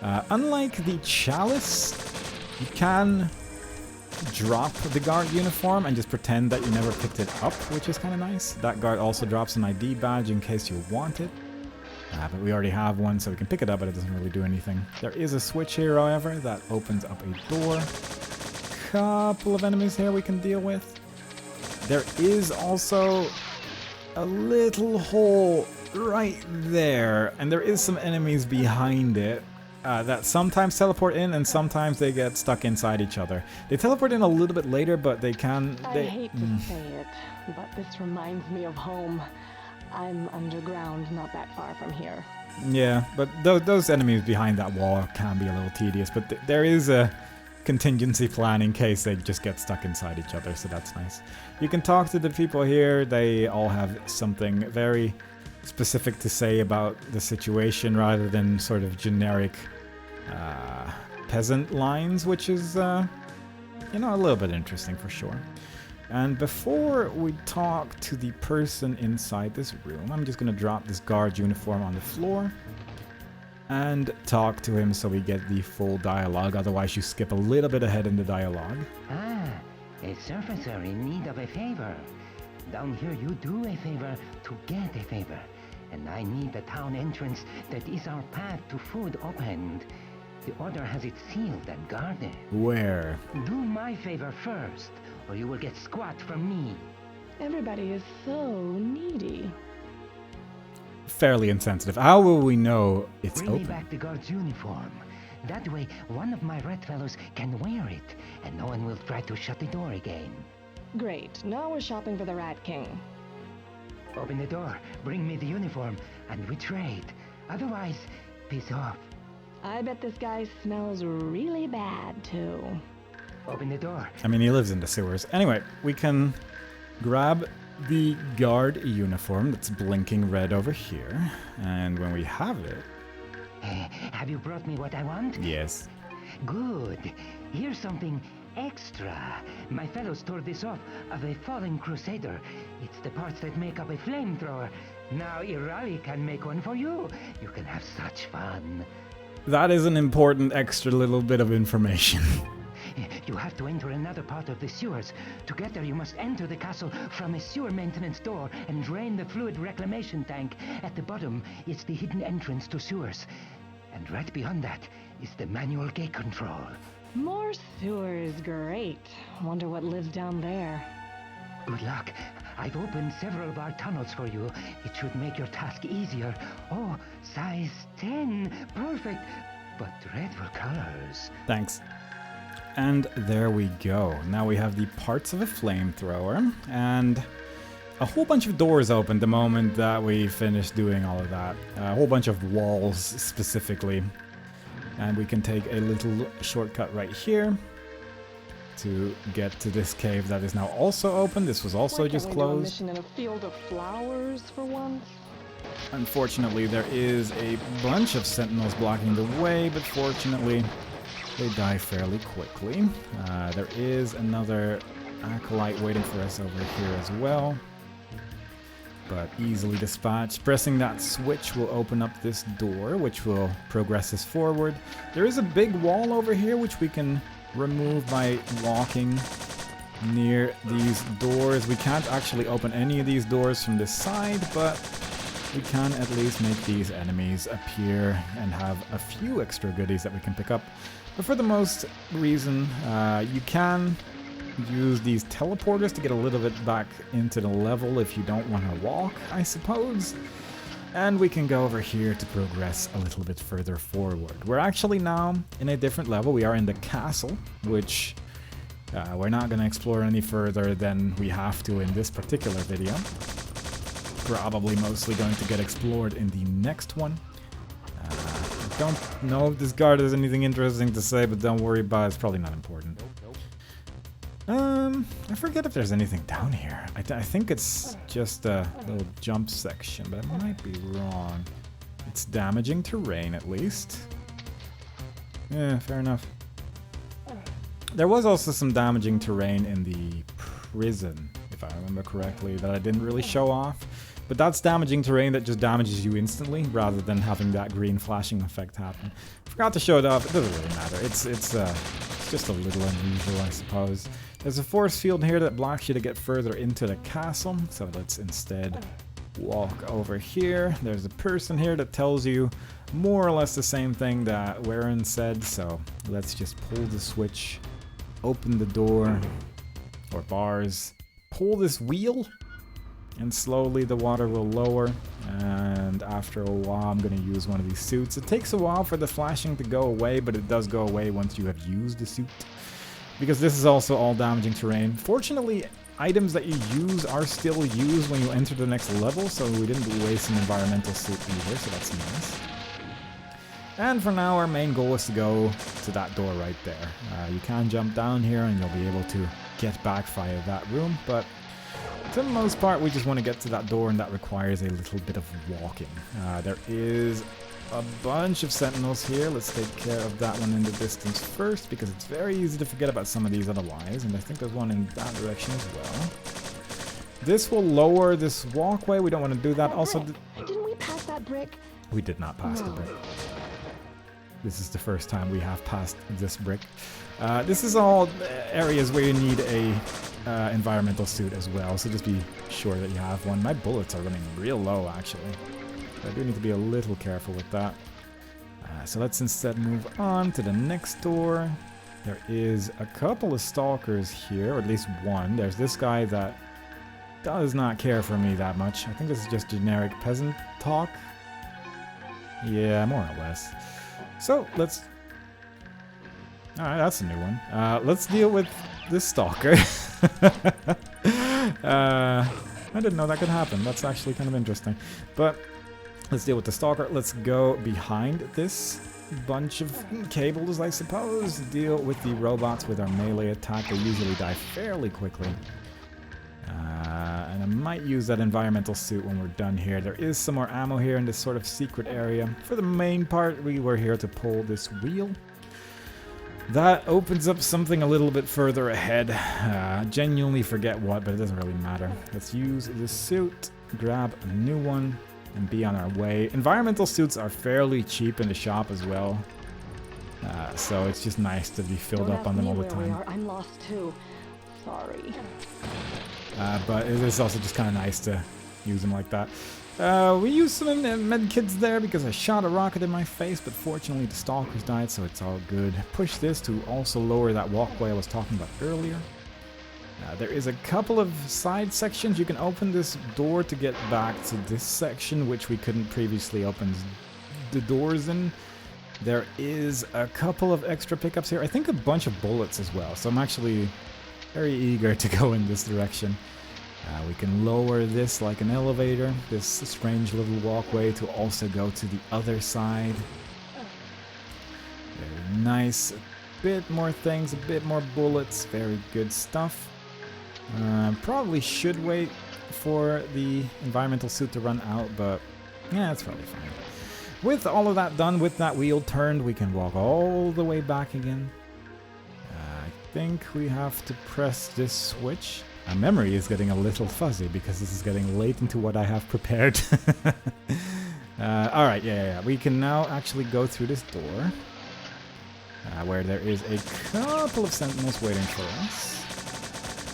Unlike the chalice, you can drop the guard uniform and just pretend that you never picked it up, which is kind of nice. That guard also drops an ID badge in case you want it. But we already have one, so we can pick it up, but it doesn't really do anything. There is a switch here, however, that opens up a door. Couple of enemies here we can deal with. There is also a little hole right there, and there is some enemies behind it. That sometimes teleport in and sometimes they get stuck inside each other. They teleport in a little bit later, but they can... I hate to say it, but this reminds me of home. I'm underground, not that far from here. Yeah, but those enemies behind that wall can be a little tedious, but there is a contingency plan in case they just get stuck inside each other, so that's nice. You can talk to the people here. They all have something very specific to say about the situation rather than sort of generic peasant lines, which is, you know, a little bit interesting for sure. And before we talk to the person inside this room, I'm just going to drop this guard uniform on the floor and talk to him so we get the full dialogue. Otherwise, you skip a little bit ahead in the dialogue. Ah, a surfacer in need of a favor. Down here you do a favor to get a favor. And I need the town entrance that is our path to food opened. The order has it sealed and guarded. Where? Do my favor first, or you will get squat from me. Everybody is so needy. Fairly insensitive. How will we know it's Bring me open? back the guard's uniform. That way, one of my red fellows can wear it, and no one will try to shut the door again. Great. Now we're shopping for the Rat King. Open the door, bring me the uniform, and we trade. Otherwise, peace off. I bet this guy smells really bad, too. Open the door. I mean, he lives in the sewers. Anyway, we can grab the guard uniform that's blinking red over here. And when we have it... Have you brought me what I want? Yes. Good. Here's something extra. My fellows tore this off of a fallen crusader. It's the parts that make up a flamethrower. Now Irali can make one for you. You can have such fun. That is an important extra little bit of information. You have to enter another part of the sewers. To get there, you must enter the castle from a sewer maintenance door and drain the fluid reclamation tank. At the bottom, it's the hidden entrance to sewers. And right beyond that is the manual gate control. More sewers, great. Wonder what lives down there. Good luck. I've opened several of our tunnels for you. It should make your task easier. Oh, size 10. Perfect. But dreadful colors. Thanks. And there we go. Now we have the parts of a flamethrower, and a whole bunch of doors open the moment that we finish doing all of that. A whole bunch of walls, specifically. And we can take a little shortcut right here to get to this cave that is now also open. This was also just closed. Mission in a field of flowers for once. Unfortunately, there is a bunch of sentinels blocking the way, but fortunately, they die fairly quickly. There is another acolyte waiting for us over here as well, but easily dispatched. Pressing that switch will open up this door, which will progress us forward. There is a big wall over here, which we can remove by walking near these doors. We can't actually open any of these doors from this side, but we can at least make these enemies appear and have a few extra goodies that we can pick up. But for the most reason, you can use these teleporters to get a little bit back into the level if you don't want to walk, I suppose. And we can go over here to progress a little bit further forward. We're actually now in a different level. We are in the castle, which we're not going to explore any further than we have to in this particular video. Probably mostly going to get explored in the next one. I don't know if this guard has anything interesting to say, but don't worry about it. It's probably not important. I forget if there's anything down here. I think it's just a little jump section, but I might be wrong. It's damaging terrain, at least. Yeah, fair enough. There was also some damaging terrain in the prison, if I remember correctly, that I didn't really show off. But that's damaging terrain that just damages you instantly, rather than having that green flashing effect happen. Forgot to show it off. It doesn't really matter. It's just a little unusual, I suppose. There's a force field here that blocks you to get further into the castle, so let's instead walk over here. There's a person here that tells you more or less the same thing that Warren said, so let's just pull the switch, open the door, or bars, pull this wheel, and slowly the water will lower, and after a while I'm going to use one of these suits. It takes a while for the flashing to go away, but it does go away once you have used the suit, because this is also all damaging terrain. Fortunately, items that you use are still used when you enter the next level, so we didn't waste an environmental suit either, so that's nice. And for now, our main goal is to go to that door right there. You can jump down here and you'll be able to get back via that room, but for the most part, we just want to get to that door, and that requires a little bit of walking. There is a bunch of sentinels here. Let's take care of that one in the distance first, because it's very easy to forget about some of these otherwise, and I think there's one in that direction as well. This will lower this walkway. We don't want to do that. Also, didn't we pass that brick? We did not pass the brick. This is the first time we have passed this brick. This is all areas where you need a environmental suit as well, so just be sure that you have one. My bullets are running real low, actually. I do need to be a little careful with that. So let's instead move on to the next door. There is a couple of stalkers here, or at least one. There's this guy that does not care for me that much. I think this is just generic peasant talk. Yeah, more or less. So, let's... Alright, that's a new one. Let's deal with this stalker. I didn't know that could happen. That's actually kind of interesting. But, let's deal with the stalker. Let's go behind this bunch of cables, I suppose. Deal with the robots with our melee attack. They usually die fairly quickly. And I might use that environmental suit when we're done here. There is some more ammo here in this sort of secret area. For the main part, we were here to pull this wheel. That opens up something a little bit further ahead. Genuinely forget what, but it doesn't really matter. Let's use this suit, grab a new one, and be on our way. Environmental suits are fairly cheap in the shop as well. So it's just nice to be filled up on them all the time. I'm lost too. Sorry. But it is also just kind of nice to use them like that. We used some med kits there because I shot a rocket in my face, but fortunately the stalkers died, so it's all good. Push this to also lower that walkway I was talking about earlier. There is a couple of side sections. You can open this door to get back to this section, which we couldn't previously open the doors in. There is a couple of extra pickups here. I think a bunch of bullets as well, so I'm actually very eager to go in this direction. We can lower this like an elevator, this strange little walkway, to also go to the other side. Very nice. A bit more things, a bit more bullets. Very good stuff. Probably should wait for the environmental suit to run out, but yeah, it's probably fine. With all of that done, with that wheel turned, we can walk all the way back again. I think we have to press this switch. My memory is getting a little fuzzy because this is getting late into what I have prepared. Alright, yeah. We can now actually go through this door, where there is a couple of sentinels waiting for us.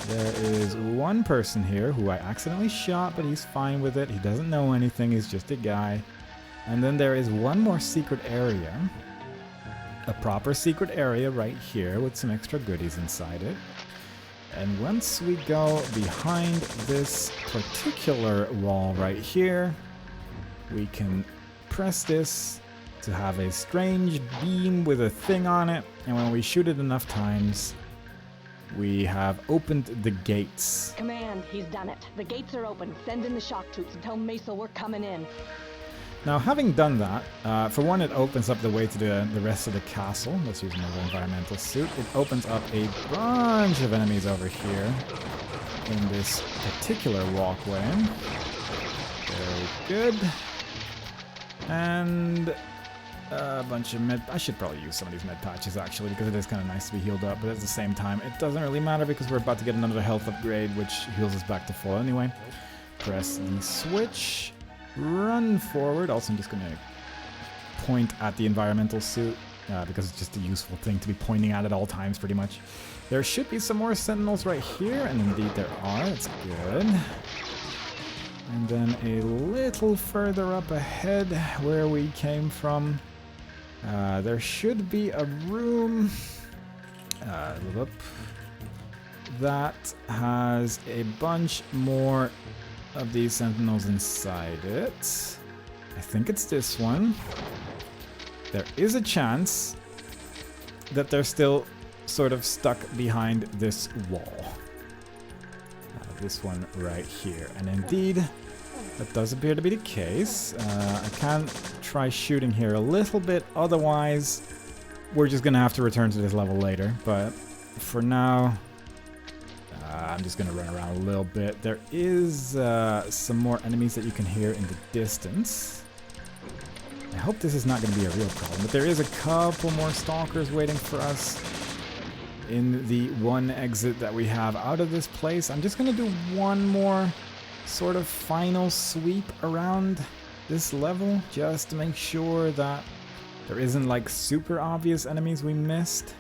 There is one person here who I accidentally shot, but he's fine with it. He doesn't know anything, he's just a guy. And then there is one more secret area. A proper secret area right here with some extra goodies inside it. And once we go behind this particular wall right here, we can press this to have a strange beam with a thing on it. And when we shoot it enough times, we have opened the gates. Command, he's done it. The gates are open. Send in the shock troops and tell Mesa we're coming in. Now, having done that, for one, it opens up the way to the rest of the castle. Let's use another environmental suit. It opens up a bunch of enemies over here in this particular walkway. Very good. And a bunch of med... I should probably use some of these med patches, actually, because it is kind of nice to be healed up. But at the same time, it doesn't really matter because we're about to get another health upgrade, which heals us back to full anyway. Press the switch. Run forward. Also, I'm just going to point at the environmental suit because it's just a useful thing to be pointing at all times, pretty much. There should be some more sentinels right here, and indeed there are. That's good. And then a little further up ahead where we came from, there should be a room that has a bunch more of these sentinels inside it. I think it's this one. There is a chance that they're still sort of stuck behind this wall. This one right here. And indeed, that does appear to be the case. I can try shooting here a little bit. Otherwise, we're just going to have to return to this level later. But for now, I'm just going to run around a little bit. There is some more enemies that you can hear in the distance. I hope this is not going to be a real problem. But there is a couple more stalkers waiting for us in the one exit that we have out of this place. I'm just going to do one more sort of final sweep around this level just to make sure that there isn't like super obvious enemies we missed.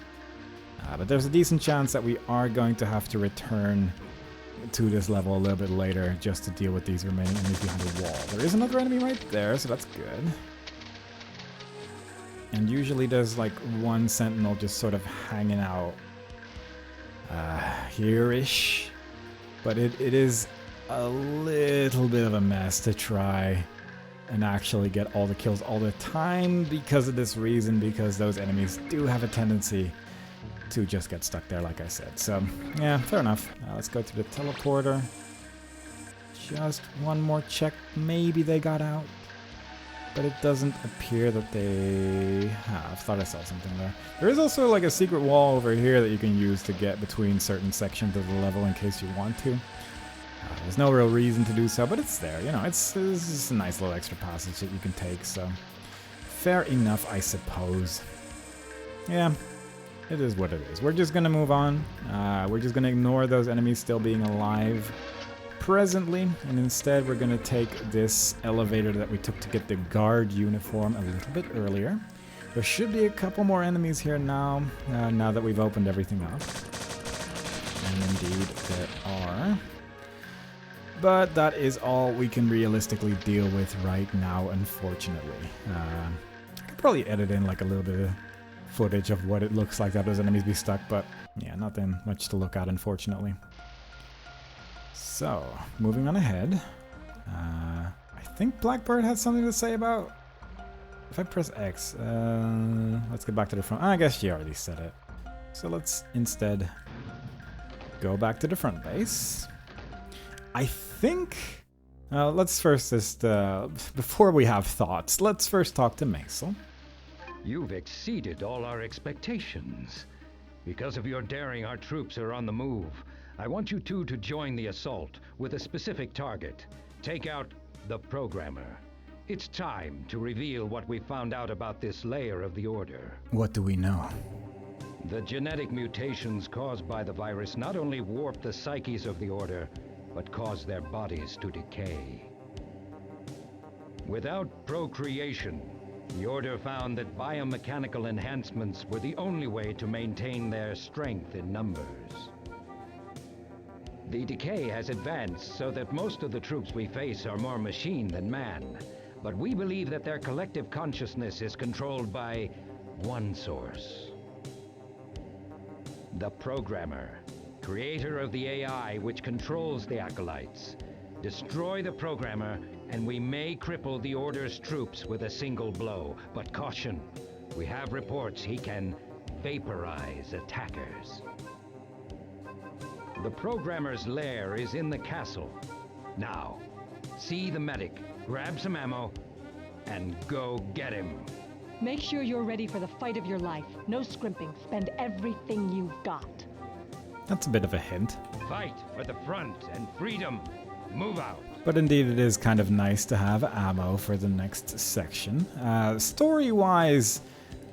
But there's a decent chance that we are going to have to return to this level a little bit later just to deal with these remaining enemies behind the wall. There is another enemy right there, so that's good. And usually there's like one sentinel just sort of hanging out here-ish. But it is a little bit of a mess to try and actually get all the kills all the time because of this reason, because those enemies do have a tendency to just get stuck there, like I said. So, yeah, fair enough. Let's go to the teleporter. Just one more check. Maybe they got out. But it doesn't appear that they have. Thought I saw something there. There is also like a secret wall over here that you can use to get between certain sections of the level in case you want to. There's no real reason to do so, but it's there. You know, it's just a nice little extra passage that you can take, so fair enough, I suppose. Yeah, it is what it is. We're just going to move on. We're just going to ignore those enemies still being alive presently, and instead we're going to take this elevator that we took to get the guard uniform a little bit earlier. There should be a couple more enemies here now, now that we've opened everything up. And indeed there are. But that is all we can realistically deal with right now, unfortunately. I could probably edit in like a little bit of footage of what it looks like that those enemies be stuck, but yeah, nothing much to look at, unfortunately. So, moving on ahead. I think Blackbird had something to say about... If I press X, let's get back to the front. I guess she already said it. So let's instead go back to the front base. I think... let's first just... before we have thoughts, let's first talk to Maisel. You've exceeded all our expectations. Because of your daring, our troops are on the move. I want you two to join the assault with a specific target. Take out the programmer. It's time to reveal what we found out about this layer of the Order. What do we know? The genetic mutations caused by the virus not only warp the psyches of the Order, but cause their bodies to decay. Without procreation, the Order found that biomechanical enhancements were the only way to maintain their strength in numbers. The decay has advanced so that most of the troops we face are more machine than man, but we believe that their collective consciousness is controlled by one source. The Programmer, creator of the AI which controls the Acolytes. Destroy the Programmer, and we may cripple the Order's troops with a single blow. But caution, we have reports he can vaporize attackers. The Programmer's lair is in the castle. Now, see the medic, grab some ammo, and go get him. Make sure you're ready for the fight of your life. No scrimping. Spend everything you've got. That's a bit of a hint. Fight for the front and freedom. Move out. But indeed, it is kind of nice to have ammo for the next section. Story-wise,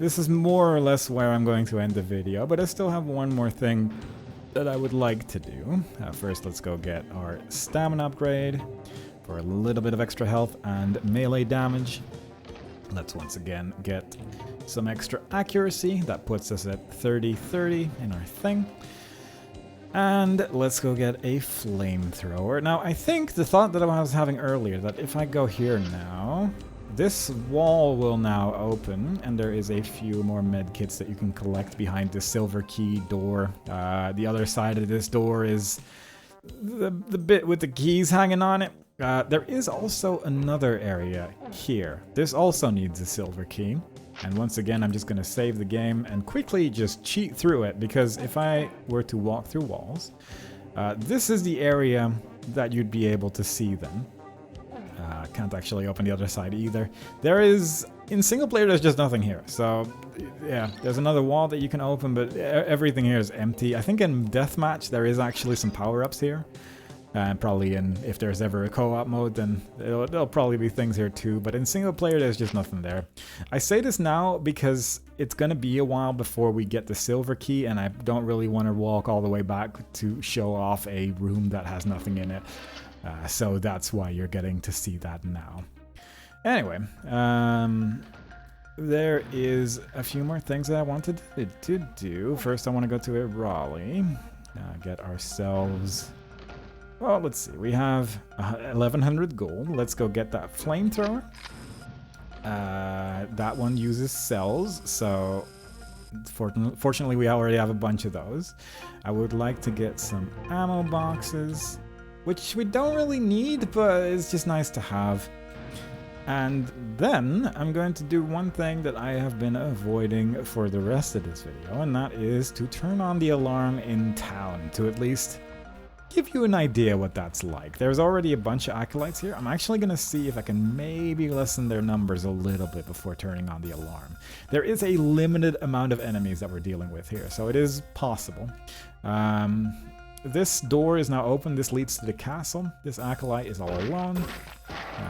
this is more or less where I'm going to end the video, but I still have one more thing that I would like to do. First, let's go get our stamina upgrade for a little bit of extra health and melee damage. Let's once again get some extra accuracy. That puts us at 30-30 in our thing. And let's go get a flamethrower. Now, I think the thought that I was having earlier, that if I go here now, this wall will now open, and there is a few more medkits that you can collect behind the silver key door. The other side of this door is the bit with the keys hanging on it. There is also another area here. This also needs a silver key. And once again, I'm just going to save the game and quickly just cheat through it, because if I were to walk through walls, this is the area that you'd be able to see them. Can't actually open the other side either. There is, in single player, there's just nothing here. So, yeah, there's another wall that you can open, but everything here is empty. I think in Deathmatch, there is actually some power-ups here. And probably if there's ever a co-op mode, then there'll probably be things here too. But in single player, there's just nothing there. I say this now because it's going to be a while before we get the silver key, and I don't really want to walk all the way back to show off a room that has nothing in it. So that's why you're getting to see that now. Anyway, there is a few more things that I wanted to do. First, I want to go to a Raleigh, get ourselves... Well, let's see. We have 1,100 gold. Let's go get that flamethrower. That one uses cells, so fortunately we already have a bunch of those. I would like to get some ammo boxes, which we don't really need, but it's just nice to have. And then I'm going to do one thing that I have been avoiding for the rest of this video, and that is to turn on the alarm in town to at least give you an idea what that's like. There's already a bunch of acolytes here. I'm actually going to see if I can maybe lessen their numbers a little bit before turning on the alarm. There is a limited amount of enemies that we're dealing with here, so it is possible. This door is now open. This leads to the castle. This acolyte is all alone,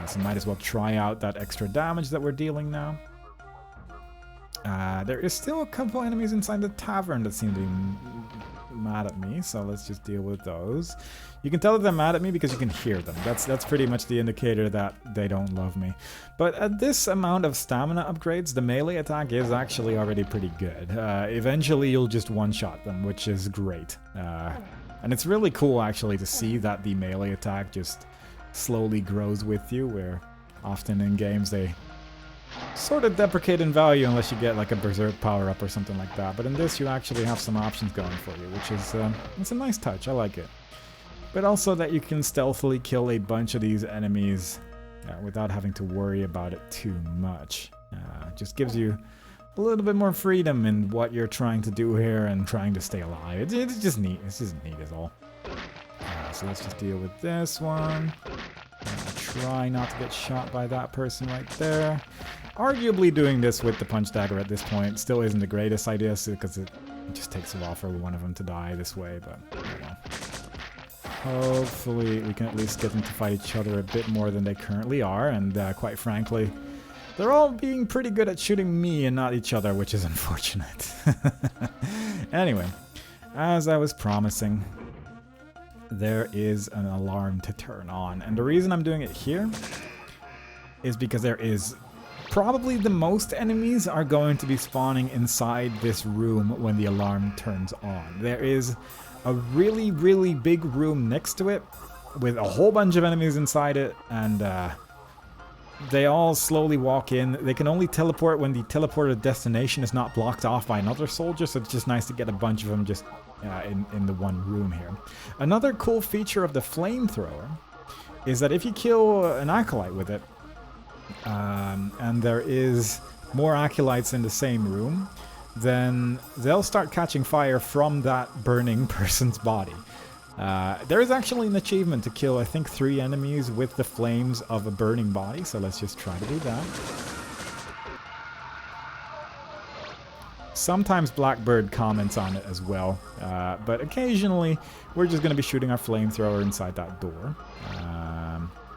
so might as well try out that extra damage that we're dealing now. There is still a couple enemies inside the tavern that seem to be mad at me, so let's just deal with those. You can tell that they're mad at me because you can hear them. That's pretty much the indicator that they don't love me. But at this amount of stamina upgrades, the melee attack is actually already pretty good. Eventually you'll just one-shot them, which is great. And it's really cool actually to see that the melee attack just slowly grows with you, where often in games they sort of deprecate in value unless you get like a berserk power up or something like that. But in this you actually have some options going for you, which is it's a nice touch. I like it. But also that you can stealthily kill a bunch of these enemies without having to worry about it too much. Just gives you a little bit more freedom in what you're trying to do here and trying to stay alive. It's just neat. It's just neat is all. So let's just deal with this one. Try not to get shot by that person right there. Arguably doing this with the punch dagger at this point still isn't the greatest idea, because it just takes a while for one of them to die this way, but you know. Hopefully we can at least get them to fight each other a bit more than they currently are, and quite frankly, they're all being pretty good at shooting me and not each other, which is unfortunate. Anyway, as I was promising, there is an alarm to turn on, and the reason I'm doing it here is because there is probably the most enemies are going to be spawning inside this room when the alarm turns on. There is a really, really big room next to it with a whole bunch of enemies inside it, and they all slowly walk in. They can only teleport when the teleported destination is not blocked off by another soldier, so it's just nice to get a bunch of them just in the one room here. Another cool feature of the flamethrower is that if you kill an acolyte with it, and there is more acolytes in the same room, then they'll start catching fire from that burning person's body. There is actually an achievement to kill, I think, 3 enemies with the flames of a burning body, so let's just try to do that. Sometimes Blackbird comments on it as well, but occasionally we're just going to be shooting our flamethrower inside that door.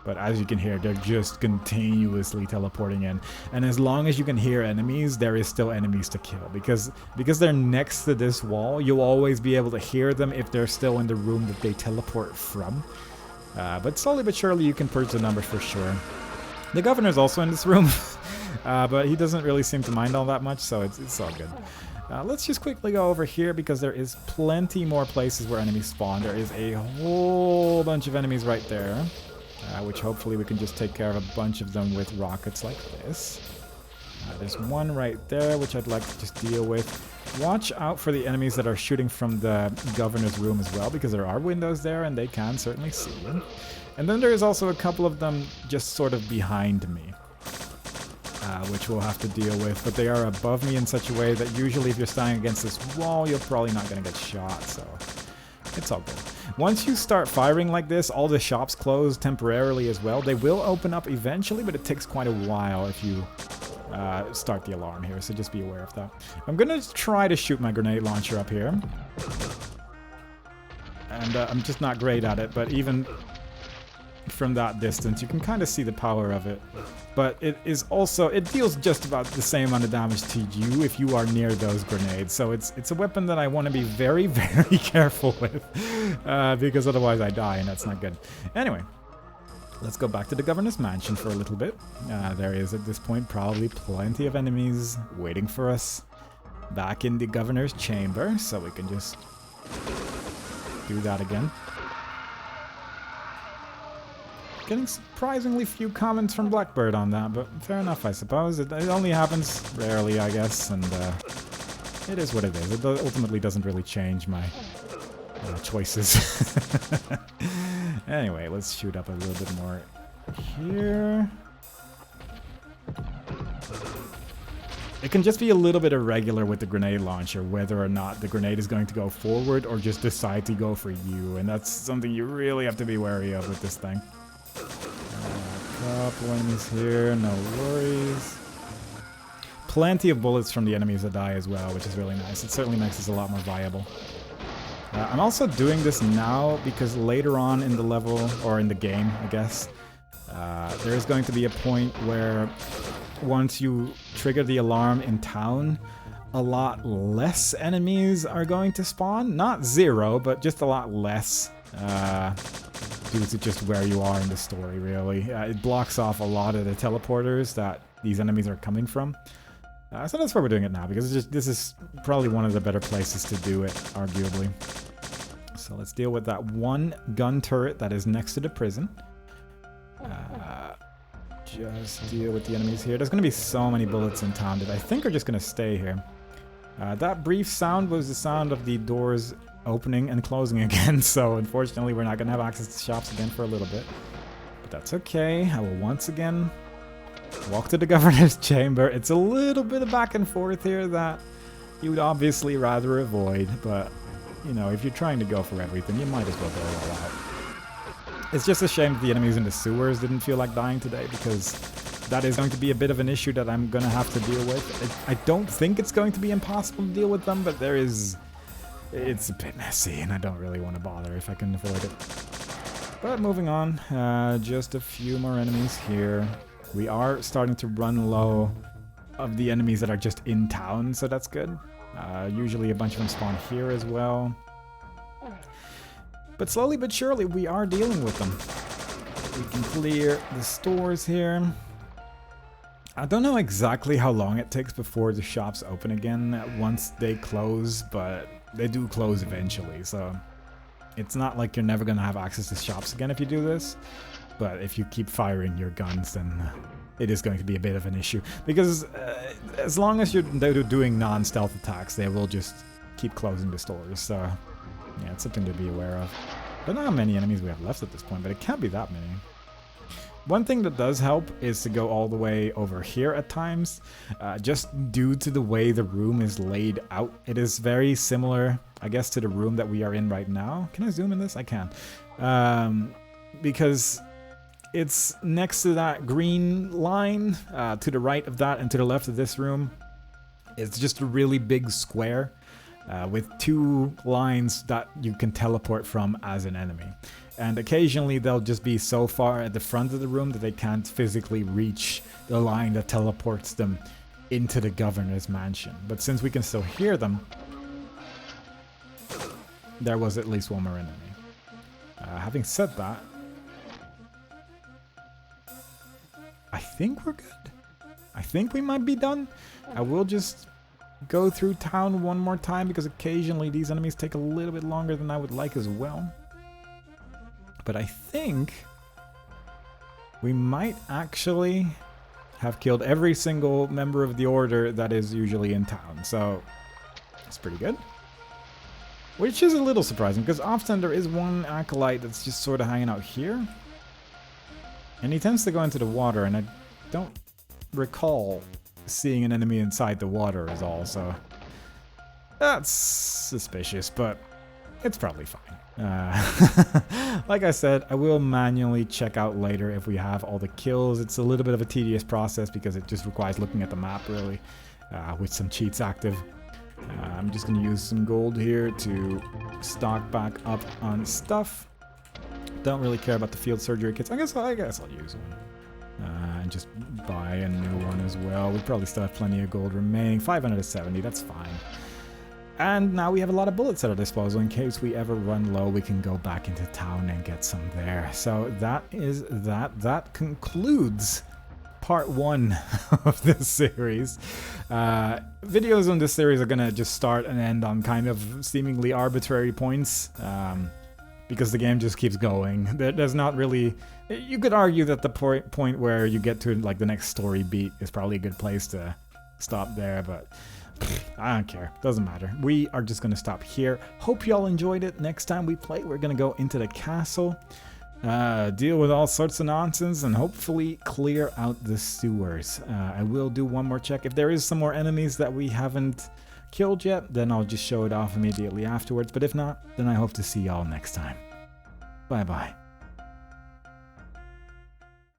But as you can hear, they're just continuously teleporting in. And as long as you can hear enemies, there is still enemies to kill. Because they're next to this wall, you'll always be able to hear them if they're still in the room that they teleport from. But slowly but surely you can purge the numbers for sure. The governor's also in this room, but he doesn't really seem to mind all that much, so it's all good. Let's just quickly go over here because there is plenty more places where enemies spawn. There is a whole bunch of enemies right there. Which hopefully we can just take care of a bunch of them with rockets like this. There's one right there, which I'd like to just deal with. Watch out for the enemies that are shooting from the governor's room as well, because there are windows there and they can certainly see you. And then there is also a couple of them just sort of behind me, which we'll have to deal with. But they are above me in such a way that usually if you're standing against this wall, you're probably not going to get shot, so it's all good. Once you start firing like this, all the shops close temporarily as well. They will open up eventually, but it takes quite a while if you start the alarm here, so just be aware of that. I'm going to try to shoot my grenade launcher up here. And I'm just not great at it, but even from that distance, you can kind of see the power of it. But it is also, it deals just about the same amount of damage to you if you are near those grenades. So it's a weapon that I want to be very, very careful with, because otherwise I die, and that's not good. Anyway, let's go back to the governor's mansion for a little bit. There is at this point probably plenty of enemies waiting for us back in the governor's chamber, so we can just do that again. Getting surprisingly few comments from Blackbird on that, but fair enough, I suppose. It only happens rarely, I guess, and it is what it is. It ultimately doesn't really change my choices. Anyway, let's shoot up a little bit more here. It can just be a little bit irregular with the grenade launcher, whether or not the grenade is going to go forward or just decide to go for you, and that's something you really have to be wary of with this thing. Couple enemies here, no worries. Plenty of bullets from the enemies that die as well, which is really nice. It certainly makes us a lot more viable. I'm also doing this now because later on in the level, or in the game, I guess, there is going to be a point where once you trigger the alarm in town, a lot less enemies are going to spawn. Not zero, but just a lot less. Due to just where you are in the story, really. It blocks off a lot of the teleporters that these enemies are coming from. So that's why we're doing it now, because this is probably one of the better places to do it, arguably. So let's deal with that one gun turret that is next to the prison. Just deal with the enemies here. There's going to be so many bullets in town that I think are just going to stay here. That brief sound was the sound of the doors opening and closing again, so unfortunately we're not going to have access to shops again for a little bit. But that's okay. I will once again walk to the governor's chamber. It's a little bit of back and forth here that you would obviously rather avoid, but, you know, if you're trying to go for everything, you might as well go all out. It's just a shame that the enemies in the sewers didn't feel like dying today, because that is going to be a bit of an issue that I'm going to have to deal with. I don't think it's going to be impossible to deal with them, but it's a bit messy, and I don't really want to bother if I can avoid it. But moving on, just a few more enemies here. We are starting to run low of the enemies that are just in town, so that's good. Usually a bunch of them spawn here as well. But slowly but surely, we are dealing with them. We can clear the stores here. I don't know exactly how long it takes before the shops open again once they close, but they do close eventually, so it's not like you're never going to have access to shops again if you do this. But if you keep firing your guns, then it is going to be a bit of an issue. Because as long as you're doing non-stealth attacks, they will just keep closing the stores. So yeah, it's something to be aware of. I don't know how many enemies we have left at this point, but it can't be that many. One thing that does help is to go all the way over here at times, just due to the way the room is laid out. It is very similar, I guess, to the room that we are in right now. Can I zoom in this? I can. Because it's next to that green line, to the right of that and to the left of this room. It's just a really big square with 2 lines that you can teleport from as an enemy. And occasionally they'll just be so far at the front of the room that they can't physically reach the line that teleports them into the governor's mansion. But since we can still hear them, there was at least one more enemy. Having said that, I think we're good. I think we might be done. I will just go through town one more time because occasionally these enemies take a little bit longer than I would like as well. But I think we might actually have killed every single member of the order that is usually in town. So that's pretty good. Which is a little surprising because often there is one acolyte that's just sort of hanging out here. And he tends to go into the water, and I don't recall seeing an enemy inside the water is all, so that's suspicious, but it's probably fine. Like I said, I will manually check out later if we have all the kills. It's a little bit of a tedious process because it just requires looking at the map, really, with some cheats active. I'm just going to use some gold here to stock back up on stuff. Don't really care about the field surgery kits. I guess I'll use one. And just buy a new one as well. We probably still have plenty of gold remaining. 570, that's fine. And now we have a lot of bullets at our disposal. In case we ever run low, we can go back into town and get some there. So that is that. That concludes part 1 of this series. Videos on this series are gonna just start and end on kind of seemingly arbitrary points. Because the game just keeps going. There's not really... You could argue that the point where you get to like the next story beat is probably a good place to stop there, but I don't care. Doesn't matter. We are just going to stop here. Hope y'all enjoyed it. Next time we play, we're going to go into the castle, deal with all sorts of nonsense, and hopefully clear out the sewers. I will do one more check. If there is some more enemies that we haven't killed yet, then I'll just show it off immediately afterwards. But if not, then I hope to see y'all next time. Bye-bye.